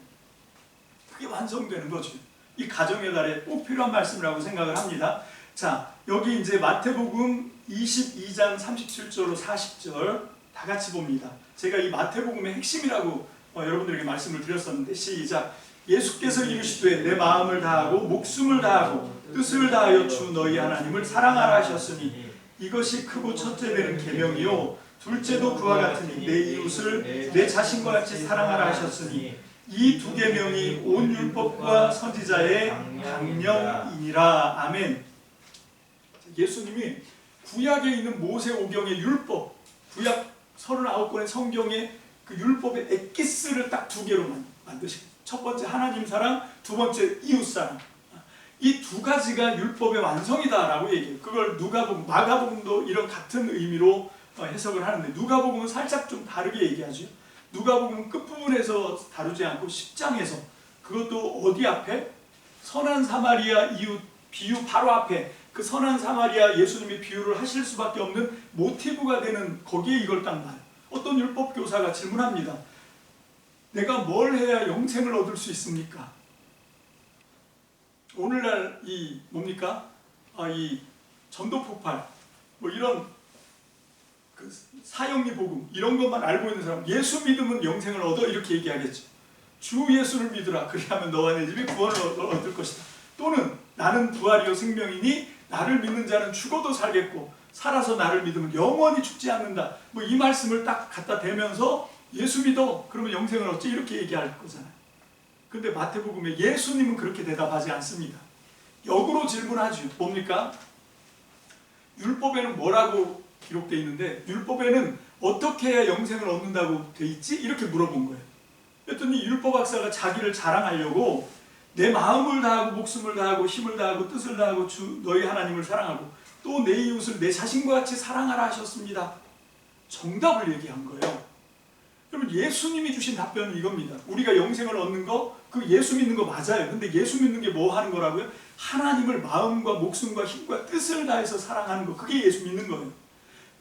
그게 완성되는 거지. 이 가정의 달에 꼭 필요한 말씀이라고 생각을 합니다. 자, 여기 이제 마태복음 22장 37절로 40절 다 같이 봅니다. 제가 이 마태복음의 핵심이라고 여러분들에게 말씀을 드렸었는데, 시작. 예수께서 이르시되 내 마음을 다하고 목숨을 다하고 뜻을 다하여 주 너희 하나님을 사랑하라 하셨으니 이것이 크고 첫째 되는 계명이요 둘째도 그와 같으니 내 이웃을 내 자신과 같이 사랑하라 하셨으니 이 두 계명이 온 율법과 선지자의 강령이니라. 아멘. 예수님이 구약에 있는 모세오경의 율법, 구약 39권의 성경의 그 율법의 엑기스를 딱 두 개로 만드시고, 첫 번째 하나님 사랑, 두 번째 이웃 사랑. 이 두 가지가 율법의 완성이다라고 얘기해요. 그걸 누가복음, 마가복음도 이런 같은 의미로 해석을 하는데, 누가복음은 살짝 좀 다르게 얘기하죠. 누가복음은 끝부분에서 다루지 않고 10장에서, 그것도 어디 앞에? 선한 사마리아 이웃 비유 바로 앞에, 그 선한 사마리아 예수님이 비유를 하실 수밖에 없는 모티브가 되는 거기에 이걸 딱 놔요. 어떤 율법 교사가 질문합니다. 내가 뭘 해야 영생을 얻을 수 있습니까? 오늘날 이 뭡니까? 이 전도 폭발, 뭐 이런 그 사형리 복음 이런 것만 알고 있는 사람, 예수 믿으면 영생을 얻어 이렇게 얘기하겠죠. 주 예수를 믿으라, 그리하면 너와 내 집이 구원을 얻을 것이다. 또는 나는 부활이요 생명이니 나를 믿는 자는 죽어도 살겠고 살아서 나를 믿으면 영원히 죽지 않는다. 뭐 이 말씀을 딱 갖다 대면서 예수 믿어, 그러면 영생을 얻지, 이렇게 얘기할 거잖아요. 근데 마태복음에 예수님은 그렇게 대답하지 않습니다. 역으로 질문하죠. 뭡니까? 율법에는 뭐라고 기록되어 있는데, 율법에는 어떻게 해야 영생을 얻는다고 돼 있지? 이렇게 물어본 거예요. 그랬더니 율법학사가 자기를 자랑하려고 내 마음을 다하고 목숨을 다하고 힘을 다하고 뜻을 다하고 주 너희 하나님을 사랑하고 또 내 이웃을 내 자신과 같이 사랑하라 하셨습니다. 정답을 얘기한 거예요. 여러분, 예수님이 주신 답변은 이겁니다. 우리가 영생을 얻는 거, 그 예수 믿는 거 맞아요. 근데 예수 믿는 게 뭐 하는 거라고요? 하나님을 마음과 목숨과 힘과 뜻을 다해서 사랑하는 거, 그게 예수 믿는 거예요.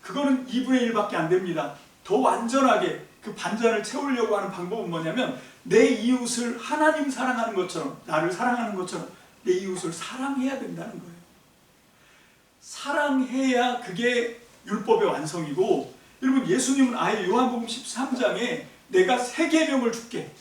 그거는 2분의 1밖에 안 됩니다. 더 완전하게 그 반잔을 채우려고 하는 방법은 뭐냐면, 내 이웃을 하나님 사랑하는 것처럼, 나를 사랑하는 것처럼 내 이웃을 사랑해야 된다는 거예요. 사랑해야 그게 율법의 완성이고, 여러분, 예수님은 아예 요한복음 13장에 내가 세 계명을 줄게,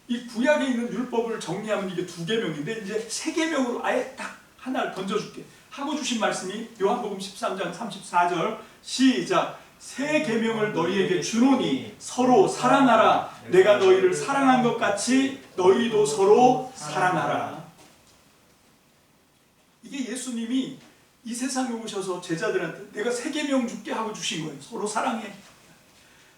이 구약에 있는 율법을 정리하면 이게 두 계명인데 이제 세 계명으로 아예 딱 하나를 던져줄게 하고 주신 말씀이 요한복음 13장 34절, 시작. 새 계명을 너희에게 주노니 서로 사랑하라. 내가 너희를 사랑한 것 같이 너희도 서로 사랑하라. 이게 예수님이 이 세상에 오셔서 제자들한테 내가 새 계명 줄게 하고 주신 거예요. 서로 사랑해.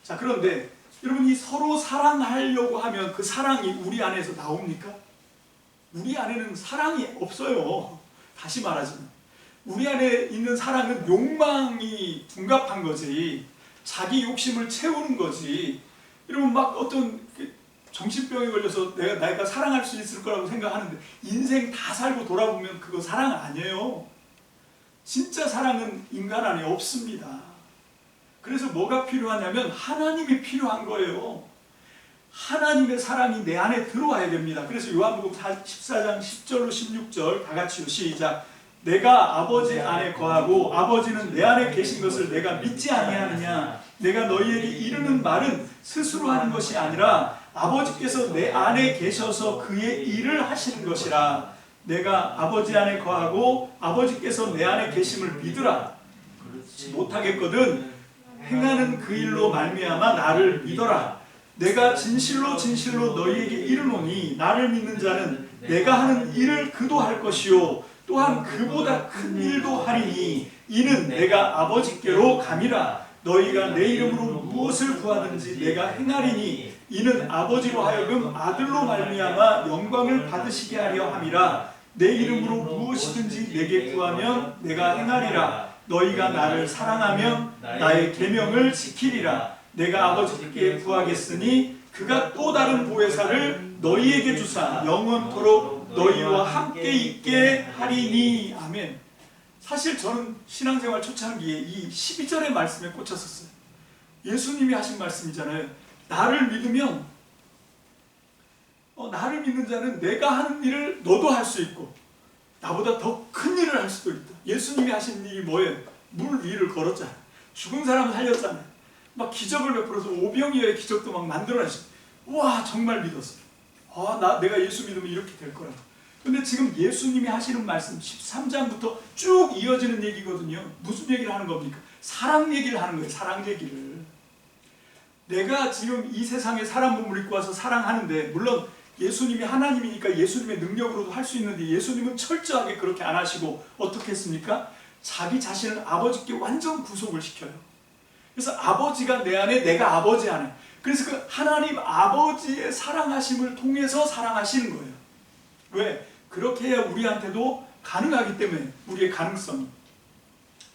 자, 그런데 여러분, 이 서로 사랑하려고 하면 그 사랑이 우리 안에서 나옵니까? 우리 안에는 사랑이 없어요. 다시 말하자면 우리 안에 있는 사랑은 욕망이 둔갑한 거지, 자기 욕심을 채우는 거지. 여러분, 막 어떤 정신병에 걸려서 내가 사랑할 수 있을 거라고 생각하는데 인생 다 살고 돌아보면 그거 사랑 아니에요. 진짜 사랑은 인간 안에 없습니다. 그래서 뭐가 필요하냐면 하나님이 필요한 거예요. 하나님의 사랑이 내 안에 들어와야 됩니다. 그래서 요한복음 14장 10절로 16절 다 같이요, 시작. 내가 아버지 안에 거하고 아버지는 내 안에 계신 것을 내가 믿지 아니하느냐. 내가 너희에게 이르는 말은 스스로 하는 것이 아니라 아버지께서 내 안에 계셔서 그의 일을 하시는 것이라. 내가 아버지 안에 거하고 아버지께서 내 안에 계심을 믿으라. 못하겠거든 행하는 그 일로 말미암아 나를 믿어라. 내가 진실로 진실로 너희에게 이르노니 나를 믿는 자는 내가 하는 일을 그도 할 것이요 또한 그보다 큰 일도 하리니 이는 내가 아버지께로 감이라. 너희가 내 이름으로 무엇을 구하든지 내가 행하리니 이는 아버지로 하여금 아들로 말미암아 영광을 받으시게 하려 함이라. 내 이름으로 무엇이든지 내게 구하면 내가 행하리라. 너희가 나를 사랑하면 나의 계명을 지키리라. 내가 아버지께 구하겠으니 그가 또 다른 보혜사를 너희에게 주사 영원토록 너희와 함께 있게 하리니. 아멘. 사실 저는 신앙생활 초창기에 이 12절의 말씀에 꽂혔었어요. 예수님이 하신 말씀이잖아요. 나를 믿으면 나를 믿는 자는 내가 하는 일을 너도 할 수 있고 나보다 더 큰 일을 할 수도 있다. 예수님이 하신 일이 뭐예요? 물 위를 걸었잖아요. 죽은 사람 살렸잖아요. 막 기적을 베풀어서 오병이어의 기적도 막 만들어내시고. 와, 정말 믿었어요. 내가 예수 믿으면 이렇게 될 거라고. 근데 지금 예수님이 하시는 말씀 13장부터 쭉 이어지는 얘기거든요. 무슨 얘기를 하는 겁니까? 사랑 얘기를 하는 거예요. 사랑 얘기를. 내가 지금 이 세상에 사람 몸을 입고 와서 사랑하는데, 물론 예수님이 하나님이니까 예수님의 능력으로도 할 수 있는데 예수님은 철저하게 그렇게 안 하시고 어떻게 했습니까? 자기 자신을 아버지께 완전 구속을 시켜요. 그래서 아버지가 내 안에, 내가 아버지 안에. 그래서 그 하나님 아버지의 사랑하심을 통해서 사랑하시는 거예요. 왜? 그렇게 해야 우리한테도 가능하기 때문에, 우리의 가능성이.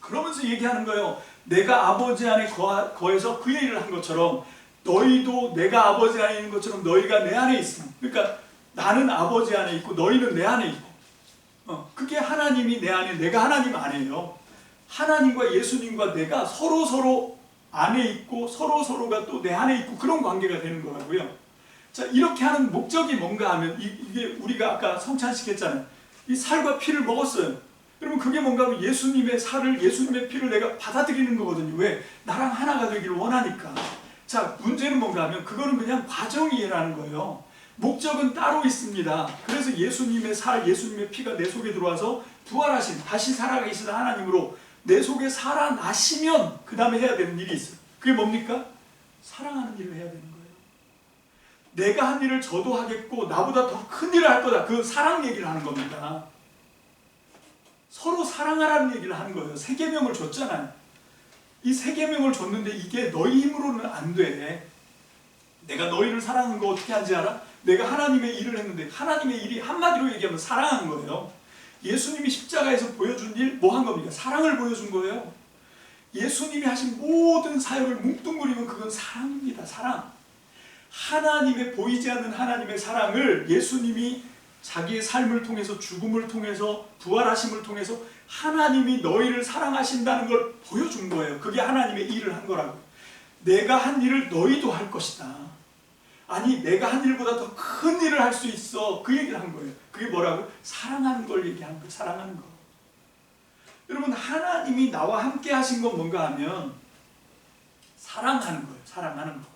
그러면서 얘기하는 거예요. 내가 아버지 안에 거해서 그의 일을 한 것처럼 너희도 내가 아버지 안에 있는 것처럼 너희가 내 안에 있으면, 그러니까 나는 아버지 안에 있고 너희는 내 안에 있고, 그게 하나님이 내 안에, 내가 하나님 안에요. 하나님과 예수님과 내가 서로 안에 있고 서로가 또 내 안에 있고 그런 관계가 되는 거라고요. 자, 이렇게 하는 목적이 뭔가 하면, 이게 우리가 아까 성찬식했잖아요. 이 살과 피를 먹었어요. 그러면 그게 뭔가 하면 예수님의 살을, 예수님의 피를 내가 받아들이는 거거든요. 왜? 나랑 하나가 되기를 원하니까. 자, 문제는 뭔가 하면 그거는 그냥 과정이라는 거예요. 목적은 따로 있습니다. 그래서 예수님의 살, 예수님의 피가 내 속에 들어와서 부활하신, 다시 살아계시다 하나님으로 내 속에 살아나시면 그 다음에 해야 되는 일이 있어요. 그게 뭡니까? 사랑하는 일을 해야 되는 거예요. 내가 한 일을 저도 하겠고 나보다 더 큰 일을 할 거다. 그 사랑 얘기를 하는 겁니다. 서로 사랑하라는 얘기를 하는 거예요. 세 계명을 줬잖아요. 이 세 계명을 줬는데 이게 너희 힘으로는 안 돼. 내가 너희를 사랑한 거 어떻게 하는지 알아? 내가 하나님의 일을 했는데, 하나님의 일이 한마디로 얘기하면 사랑한 거예요. 예수님이 십자가에서 보여준 일 뭐 한 겁니까? 사랑을 보여준 거예요. 예수님이 하신 모든 사역을 뭉뚱그리면 그건 사랑입니다. 사랑. 하나님의, 보이지 않는 하나님의 사랑을 예수님이 자기의 삶을 통해서, 죽음을 통해서, 부활하심을 통해서 하나님이 너희를 사랑하신다는 걸 보여준 거예요. 그게 하나님의 일을 한 거라고. 내가 한 일을 너희도 할 것이다. 아니, 내가 한 일보다 더 큰 일을 할 수 있어. 그 얘기를 한 거예요. 그게 뭐라고? 사랑하는 걸 얘기하는 거예요. 사랑하는 거. 여러분, 하나님이 나와 함께 하신 건 뭔가 하면 사랑하는 거예요. 사랑하는 거.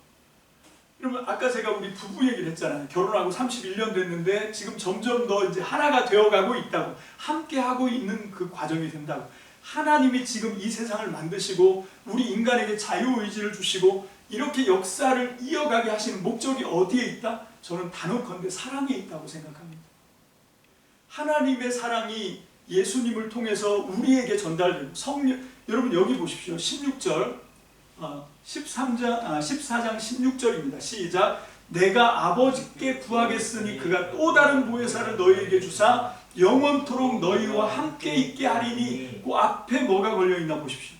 여러분, 아까 제가 우리 부부 얘기를 했잖아요. 결혼하고 31년 됐는데 지금 점점 더 이제 하나가 되어가고 있다고, 함께 하고 있는 그 과정이 된다고. 하나님이 지금 이 세상을 만드시고 우리 인간에게 자유의지를 주시고 이렇게 역사를 이어가게 하시는 목적이 어디에 있다? 저는 단언컨대 사랑에 있다고 생각합니다. 하나님의 사랑이 예수님을 통해서 우리에게 전달되고, 여러분 여기 보십시오. 16절, 14장 16절입니다. 시작. 내가 아버지께 구하겠으니 그가 또 다른 보혜사를 너희에게 주사 영원토록 너희와 함께 있게 하리니. 그 앞에 뭐가 걸려있나 보십시오.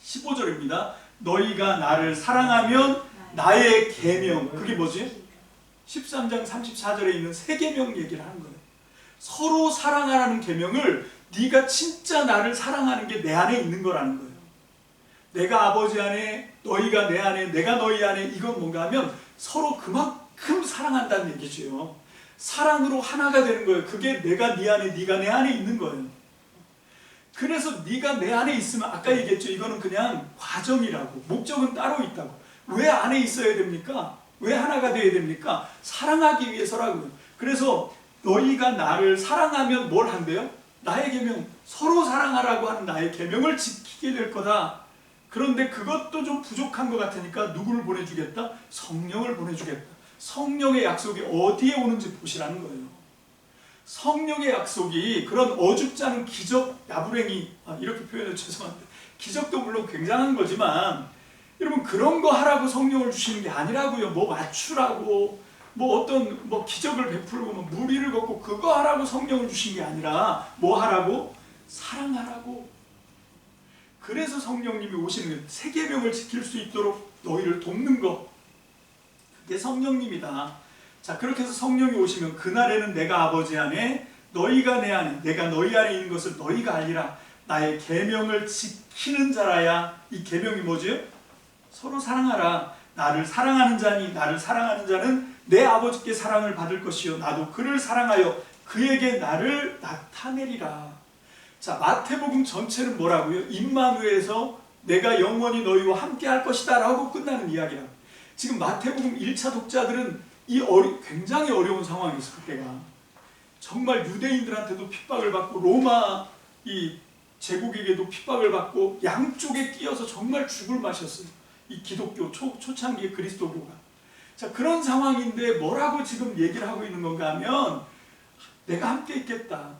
15절입니다. 너희가 나를 사랑하면 나의 계명. 그게 뭐지? 13장 34절에 있는 세 계명 얘기를 하는 거예요. 서로 사랑하라는 계명을, 네가 진짜 나를 사랑하는 게 내 안에 있는 거라는 거예요. 내가 아버지 안에, 너희가 내 안에, 내가 너희 안에. 이건 뭔가 하면 서로 그만큼 사랑한다는 얘기죠. 사랑으로 하나가 되는 거예요. 그게 내가 네 안에, 네가 내 안에 있는 거예요. 그래서 네가 내 안에 있으면, 아까 얘기했죠. 이거는 그냥 과정이라고. 목적은 따로 있다고. 왜 안에 있어야 됩니까? 왜 하나가 되어야 됩니까? 사랑하기 위해서라고요. 그래서 너희가 나를 사랑하면 뭘 한대요? 나의 계명, 서로 사랑하라고 하는 나의 계명을 지키게 될 거다. 그런데 그것도 좀 부족한 것 같으니까 누구를 보내주겠다? 성령을 보내주겠다. 성령의 약속이 어디에 오는지 보시라는 거예요. 성령의 약속이 그런 어줍지 않은 기적, 야부랭이, 이렇게 표현해서 죄송한데, 기적도 물론 굉장한 거지만 여러분 그런 거 하라고 성령을 주시는 게 아니라고요. 뭐 맞추라고, 뭐 어떤 뭐 기적을 베풀고 뭐 무리를 걷고 그거 하라고 성령을 주신 게 아니라 뭐 하라고? 사랑하라고. 그래서 성령님이 오시는 거예요. 새 계명을 지킬 수 있도록 너희를 돕는 거. 그게 성령님이다. 자, 그렇게 해서 성령이 오시면 그날에는 내가 아버지 안에 너희가 내 안에 내가 너희 안에 있는 것을 너희가 알리라. 나의 계명을 지키는 자라야. 이 계명이 뭐지요? 서로 사랑하라. 나를 사랑하는 자니 나를 사랑하는 자는 내 아버지께 사랑을 받을 것이요 나도 그를 사랑하여 그에게 나를 나타내리라. 자, 마태복음 전체는 뭐라고요? 임마누엘에서 내가 영원히 너희와 함께 할 것이다 라고 끝나는 이야기라고. 지금 마태복음 1차 독자들은 굉장히 어려운 상황이었어요. 그때가 정말 유대인들한테도 핍박을 받고 로마 이 제국에게도 핍박을 받고 양쪽에 끼어서 정말 죽을 맛이었어요. 이 기독교 초창기의 그리스도교가. 자, 그런 상황인데 뭐라고 지금 얘기를 하고 있는 건가 하면 내가 함께 있겠다.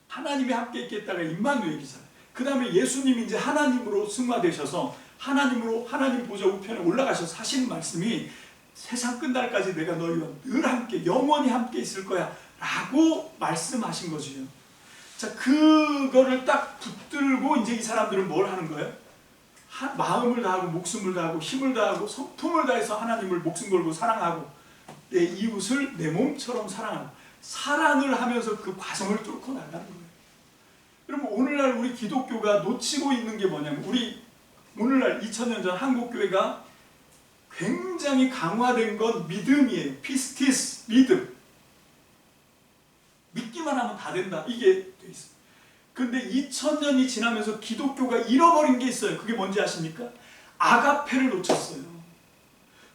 하나님이 함께 있겠다가 임마누엘이잖아요. 그 다음에 예수님이 이제 하나님으로 승화되셔서 하나님 보좌 우편에 올라가셔서 하시는 말씀이 세상 끝날까지 내가 너희와 늘 함께 영원히 함께 있을 거야 라고 말씀하신 거죠. 자, 그거를 딱 붙들고 이제 이 사람들은 뭘 하는 거예요? 마음을 다하고 목숨을 다하고 힘을 다하고 성품을 다해서 하나님을 목숨 걸고 사랑하고 내 이웃을 내 몸처럼 사랑하고 사랑을 하면서 그 과정을 뚫고 나가는 거예요. 여러분 오늘날 우리 기독교가 놓치고 있는 게 뭐냐면 우리 오늘날 2000년 전 한국교회가 굉장히 강화된 건 믿음이에요. 피스티스, 믿음. 믿기만 하면 다 된다. 이게 돼 있어요. 근데 2000년이 지나면서 기독교가 잃어버린 게 있어요. 그게 뭔지 아십니까? 아가페를 놓쳤어요.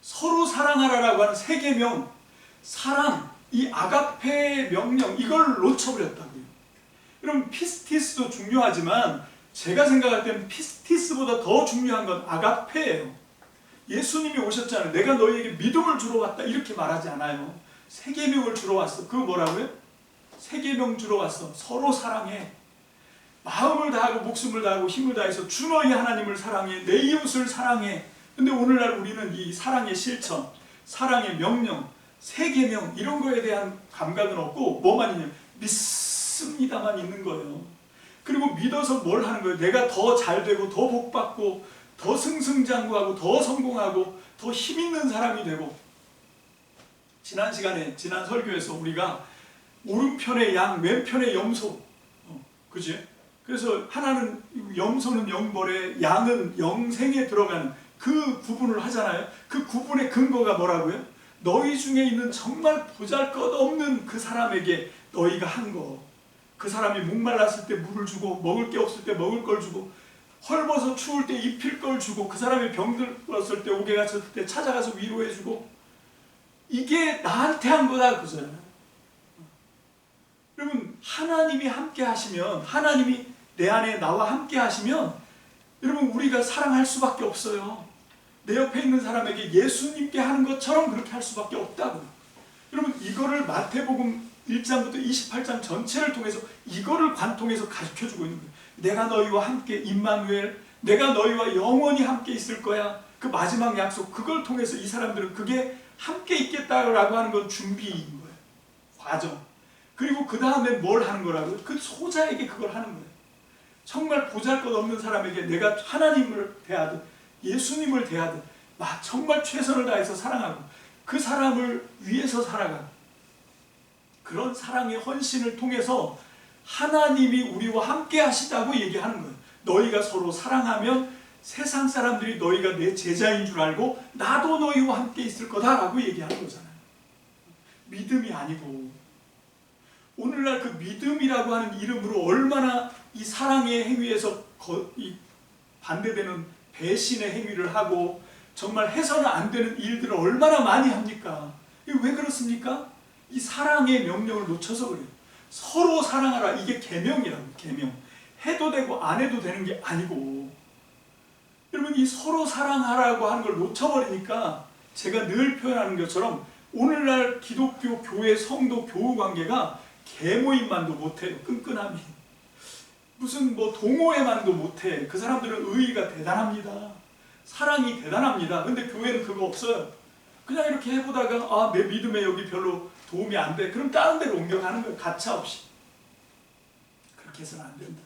서로 사랑하라라고 하는 세 계명, 사랑, 이 아가페의 명령, 이걸 놓쳐버렸다고요. 여러분 피스티스도 중요하지만 제가 생각할 때는 피스티스보다 더 중요한 건 아가페예요. 예수님이 오셨잖아요. 내가 너희에게 믿음을 주러 왔다 이렇게 말하지 않아요. 세 계명을 주러 왔어. 그거 뭐라고요? 세 계명 주러 왔어. 서로 사랑해. 마음을 다하고 목숨을 다하고 힘을 다해서 주 너희 하나님을 사랑해. 내 이웃을 사랑해. 근데 오늘날 우리는 이 사랑의 실천, 사랑의 명령, 세 계명 이런 거에 대한 감각은 없고 뭐만 있냐면 믿습니다만 있는 거예요. 그리고 믿어서 뭘 하는 거예요? 내가 더 잘되고 더 복받고 더 승승장구하고 더 성공하고 더 힘있는 사람이 되고. 지난 시간에 지난 설교에서 우리가 오른편의 양 왼편의 염소, 그지? 그래서 하나는 염소는 영벌에 양은 영생에 들어가는 그 구분을 하잖아요. 그 구분의 근거가 뭐라고요? 너희 중에 있는 정말 보잘것없는 그 사람에게 너희가 한 거. 그 사람이 목말랐을 때 물을 주고 먹을 게 없을 때 먹을 걸 주고 헐벗어 추울 때 입힐 걸 주고 그 사람이 병들었을 때 옥에 갇혔을 때 찾아가서 위로해 주고 이게 나한테 한 거다 그거잖아요. 여러분 하나님이 함께 하시면 하나님이 내 안에 나와 함께 하시면 여러분 우리가 사랑할 수밖에 없어요. 내 옆에 있는 사람에게 예수님께 하는 것처럼 그렇게 할 수밖에 없다고요. 여러분 이거를 마태복음 1장부터 28장 전체를 통해서 이거를 관통해서 가르쳐주고 있는 거예요. 내가 너희와 함께 임마누엘, 내가 너희와 영원히 함께 있을 거야. 그 마지막 약속, 그걸 통해서 이 사람들은 그게 함께 있겠다라고 하는 건 준비인 거예요. 과정. 그리고 그 다음에 뭘 하는 거라고요? 그 소자에게 그걸 하는 거예요. 정말 보잘것없는 사람에게 내가 하나님을 대하듯 예수님을 대하듯 정말 최선을 다해서 사랑하고 그 사람을 위해서 살아가고 그런 사랑의 헌신을 통해서 하나님이 우리와 함께 하시다고 얘기하는 거예요. 너희가 서로 사랑하면 세상 사람들이 너희가 내 제자인 줄 알고 나도 너희와 함께 있을 거다라고 얘기하는 거잖아요. 믿음이 아니고 오늘날 그 믿음이라고 하는 이름으로 얼마나 이 사랑의 행위에서 반대되는 배신의 행위를 하고 정말 해서는 안 되는 일들을 얼마나 많이 합니까? 이게 왜 그렇습니까? 이 사랑의 명령을 놓쳐서 그래요. 서로 사랑하라. 이게 계명이라고. 계명. 해도 되고 안 해도 되는 게 아니고, 여러분 이 서로 사랑하라고 하는 걸 놓쳐버리니까 제가 늘 표현하는 것처럼 오늘날 기독교 교회 성도 교우 관계가 계모임만도 못해요. 끈끈함이. 무슨 뭐 동호회만도 못해. 그 사람들은 의의가 대단합니다. 사랑이 대단합니다. 근데 교회는 그거 없어요. 그냥 이렇게 해보다가 내 믿음에 여기 별로 도움이 안 돼. 그럼 다른 데로 옮겨가는 거예요. 가차 없이. 그렇게 해서는 안 된다.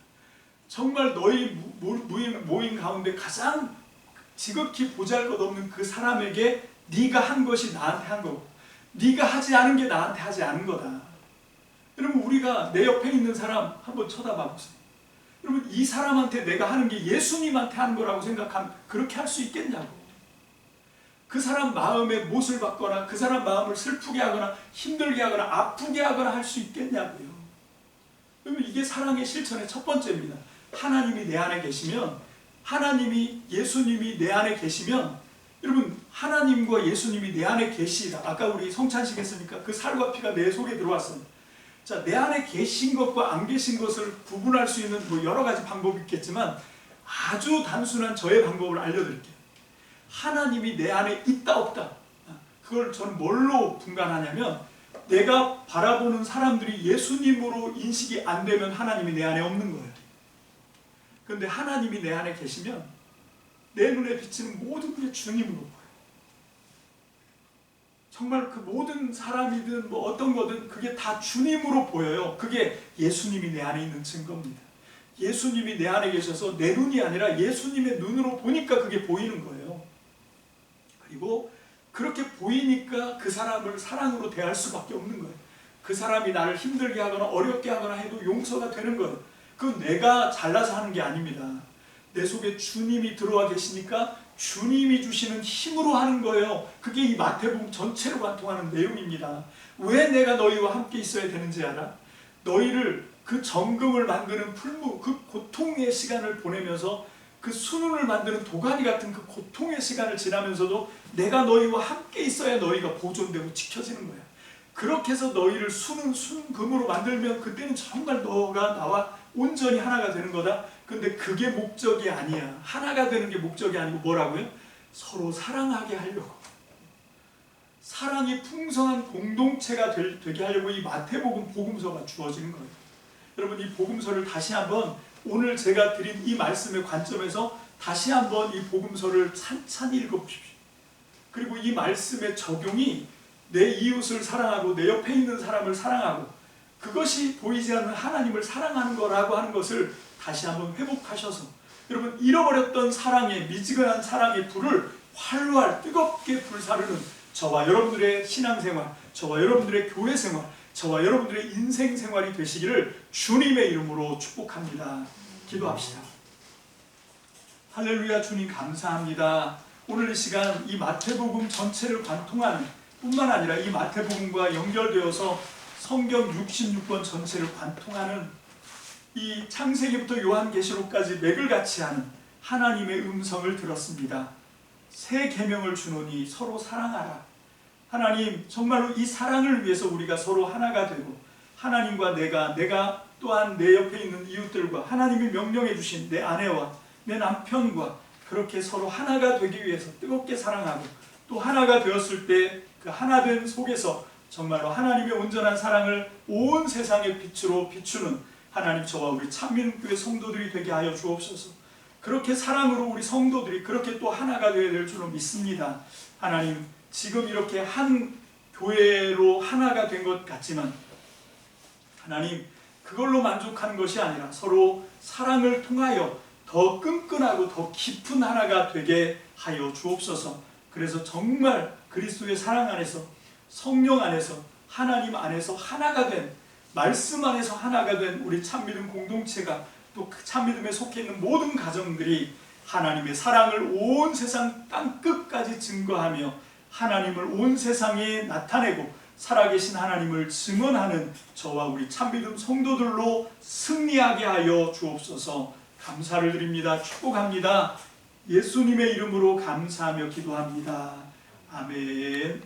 정말 너희 모임 가운데 가장 지극히 보잘것없는 그 사람에게 네가 한 것이 나한테 한 거고, 네가 하지 않은 게 나한테 하지 않은 거다. 여러분 우리가 내 옆에 있는 사람 한번 쳐다봐 보세요. 여러분 이 사람한테 내가 하는 게 예수님한테 하는 거라고 생각하면 그렇게 할 수 있겠냐고. 그 사람 마음에 못을 받거나 그 사람 마음을 슬프게 하거나 힘들게 하거나 아프게 하거나 할 수 있겠냐고요. 여러분 이게 사랑의 실천의 첫 번째입니다. 하나님이 내 안에 계시면, 하나님이 예수님이 내 안에 계시면, 여러분 하나님과 예수님이 내 안에 계시다. 아까 우리 성찬식 했으니까 그 살과 피가 내 속에 들어왔어요. 자, 내 안에 계신 것과 안 계신 것을 구분할 수 있는 뭐 여러 가지 방법이 있겠지만 아주 단순한 저의 방법을 알려드릴게요. 하나님이 내 안에 있다 없다. 그걸 저는 뭘로 분간하냐면, 내가 바라보는 사람들이 예수님으로 인식이 안 되면 하나님이 내 안에 없는 거예요. 그런데 하나님이 내 안에 계시면 내 눈에 비치는 모든 게 주님으로 보여요. 정말 그 모든 사람이든 뭐 어떤 거든 그게 다 주님으로 보여요. 그게 예수님이 내 안에 있는 증거입니다. 예수님이 내 안에 계셔서 내 눈이 아니라 예수님의 눈으로 보니까 그게 보이는 거예요. 그리고 그렇게 보이니까 그 사람을 사랑으로 대할 수밖에 없는 거예요. 그 사람이 나를 힘들게 하거나 어렵게 하거나 해도 용서가 되는 거예요. 그건 내가 잘나서 하는 게 아닙니다. 내 속에 주님이 들어와 계시니까 주님이 주시는 힘으로 하는 거예요. 그게 이 마태복음 전체로 관통하는 내용입니다. 왜 내가 너희와 함께 있어야 되는지 알아? 너희를 그 정금을 만드는 풀무, 그 고통의 시간을 보내면서 그 순운을 만드는 도가니 같은 그 고통의 시간을 지나면서도 내가 너희와 함께 있어야 너희가 보존되고 지켜지는 거야. 그렇게 해서 너희를 순금으로 만들면 그때는 정말 너가 나와 온전히 하나가 되는 거다. 근데 그게 목적이 아니야. 하나가 되는 게 목적이 아니고 뭐라고요? 서로 사랑하게 하려고. 사랑이 풍성한 공동체가 되게 하려고 이 마태복음 복음서가 주어지는 거예요. 여러분 이 복음서를 다시 한번 오늘 제가 드린 이 말씀의 관점에서 다시 한번 이 복음서를 찬찬히 읽어보십시오. 그리고 이 말씀의 적용이 내 이웃을 사랑하고 내 옆에 있는 사람을 사랑하고 그것이 보이지 않는 하나님을 사랑하는 거라고 하는 것을 다시 한번 회복하셔서 여러분 잃어버렸던 사랑의 미지근한 사랑의 불을 활활 뜨겁게 불사르는 저와 여러분들의 신앙생활, 저와 여러분들의 교회생활, 저와 여러분들의 인생생활이 되시기를 주님의 이름으로 축복합니다. 기도합시다. 할렐루야. 주님 감사합니다. 오늘 이 시간 이 마태복음 전체를 관통하는 뿐만 아니라 이 마태복음과 연결되어서 성경 66권 전체를 관통하는 이 창세기부터 요한계시록까지 맥을 같이 하는 하나님의 음성을 들었습니다. 새 계명을 주노니 서로 사랑하라. 하나님 정말로 이 사랑을 위해서 우리가 서로 하나가 되고 하나님과 내가 또한 내 옆에 있는 이웃들과 하나님이 명령해 주신 내 아내와 내 남편과 그렇게 서로 하나가 되기 위해서 뜨겁게 사랑하고 또 하나가 되었을 때 그 하나됨 속에서 정말로 하나님의 온전한 사랑을 온 세상의 빛으로 비추는 하나님 저와 우리 참민교회 성도들이 되게 하여 주옵소서. 그렇게 사랑으로 우리 성도들이 그렇게 또 하나가 되어야 될 줄로 믿습니다. 하나님 지금 이렇게 한 교회로 하나가 된 것 같지만 하나님 그걸로 만족하는 것이 아니라 서로 사랑을 통하여 더 끈끈하고 더 깊은 하나가 되게 하여 주옵소서. 그래서 정말 그리스도의 사랑 안에서 성령 안에서 하나님 안에서 하나가 된 말씀 안에서 하나가 된 우리 참믿음 공동체가 또 그 참믿음에 속해 있는 모든 가정들이 하나님의 사랑을 온 세상 땅끝까지 증거하며 하나님을 온 세상에 나타내고 살아계신 하나님을 증언하는 저와 우리 참믿음 성도들로 승리하게 하여 주옵소서. 감사를 드립니다. 축복합니다. 예수님의 이름으로 감사하며 기도합니다. 아멘.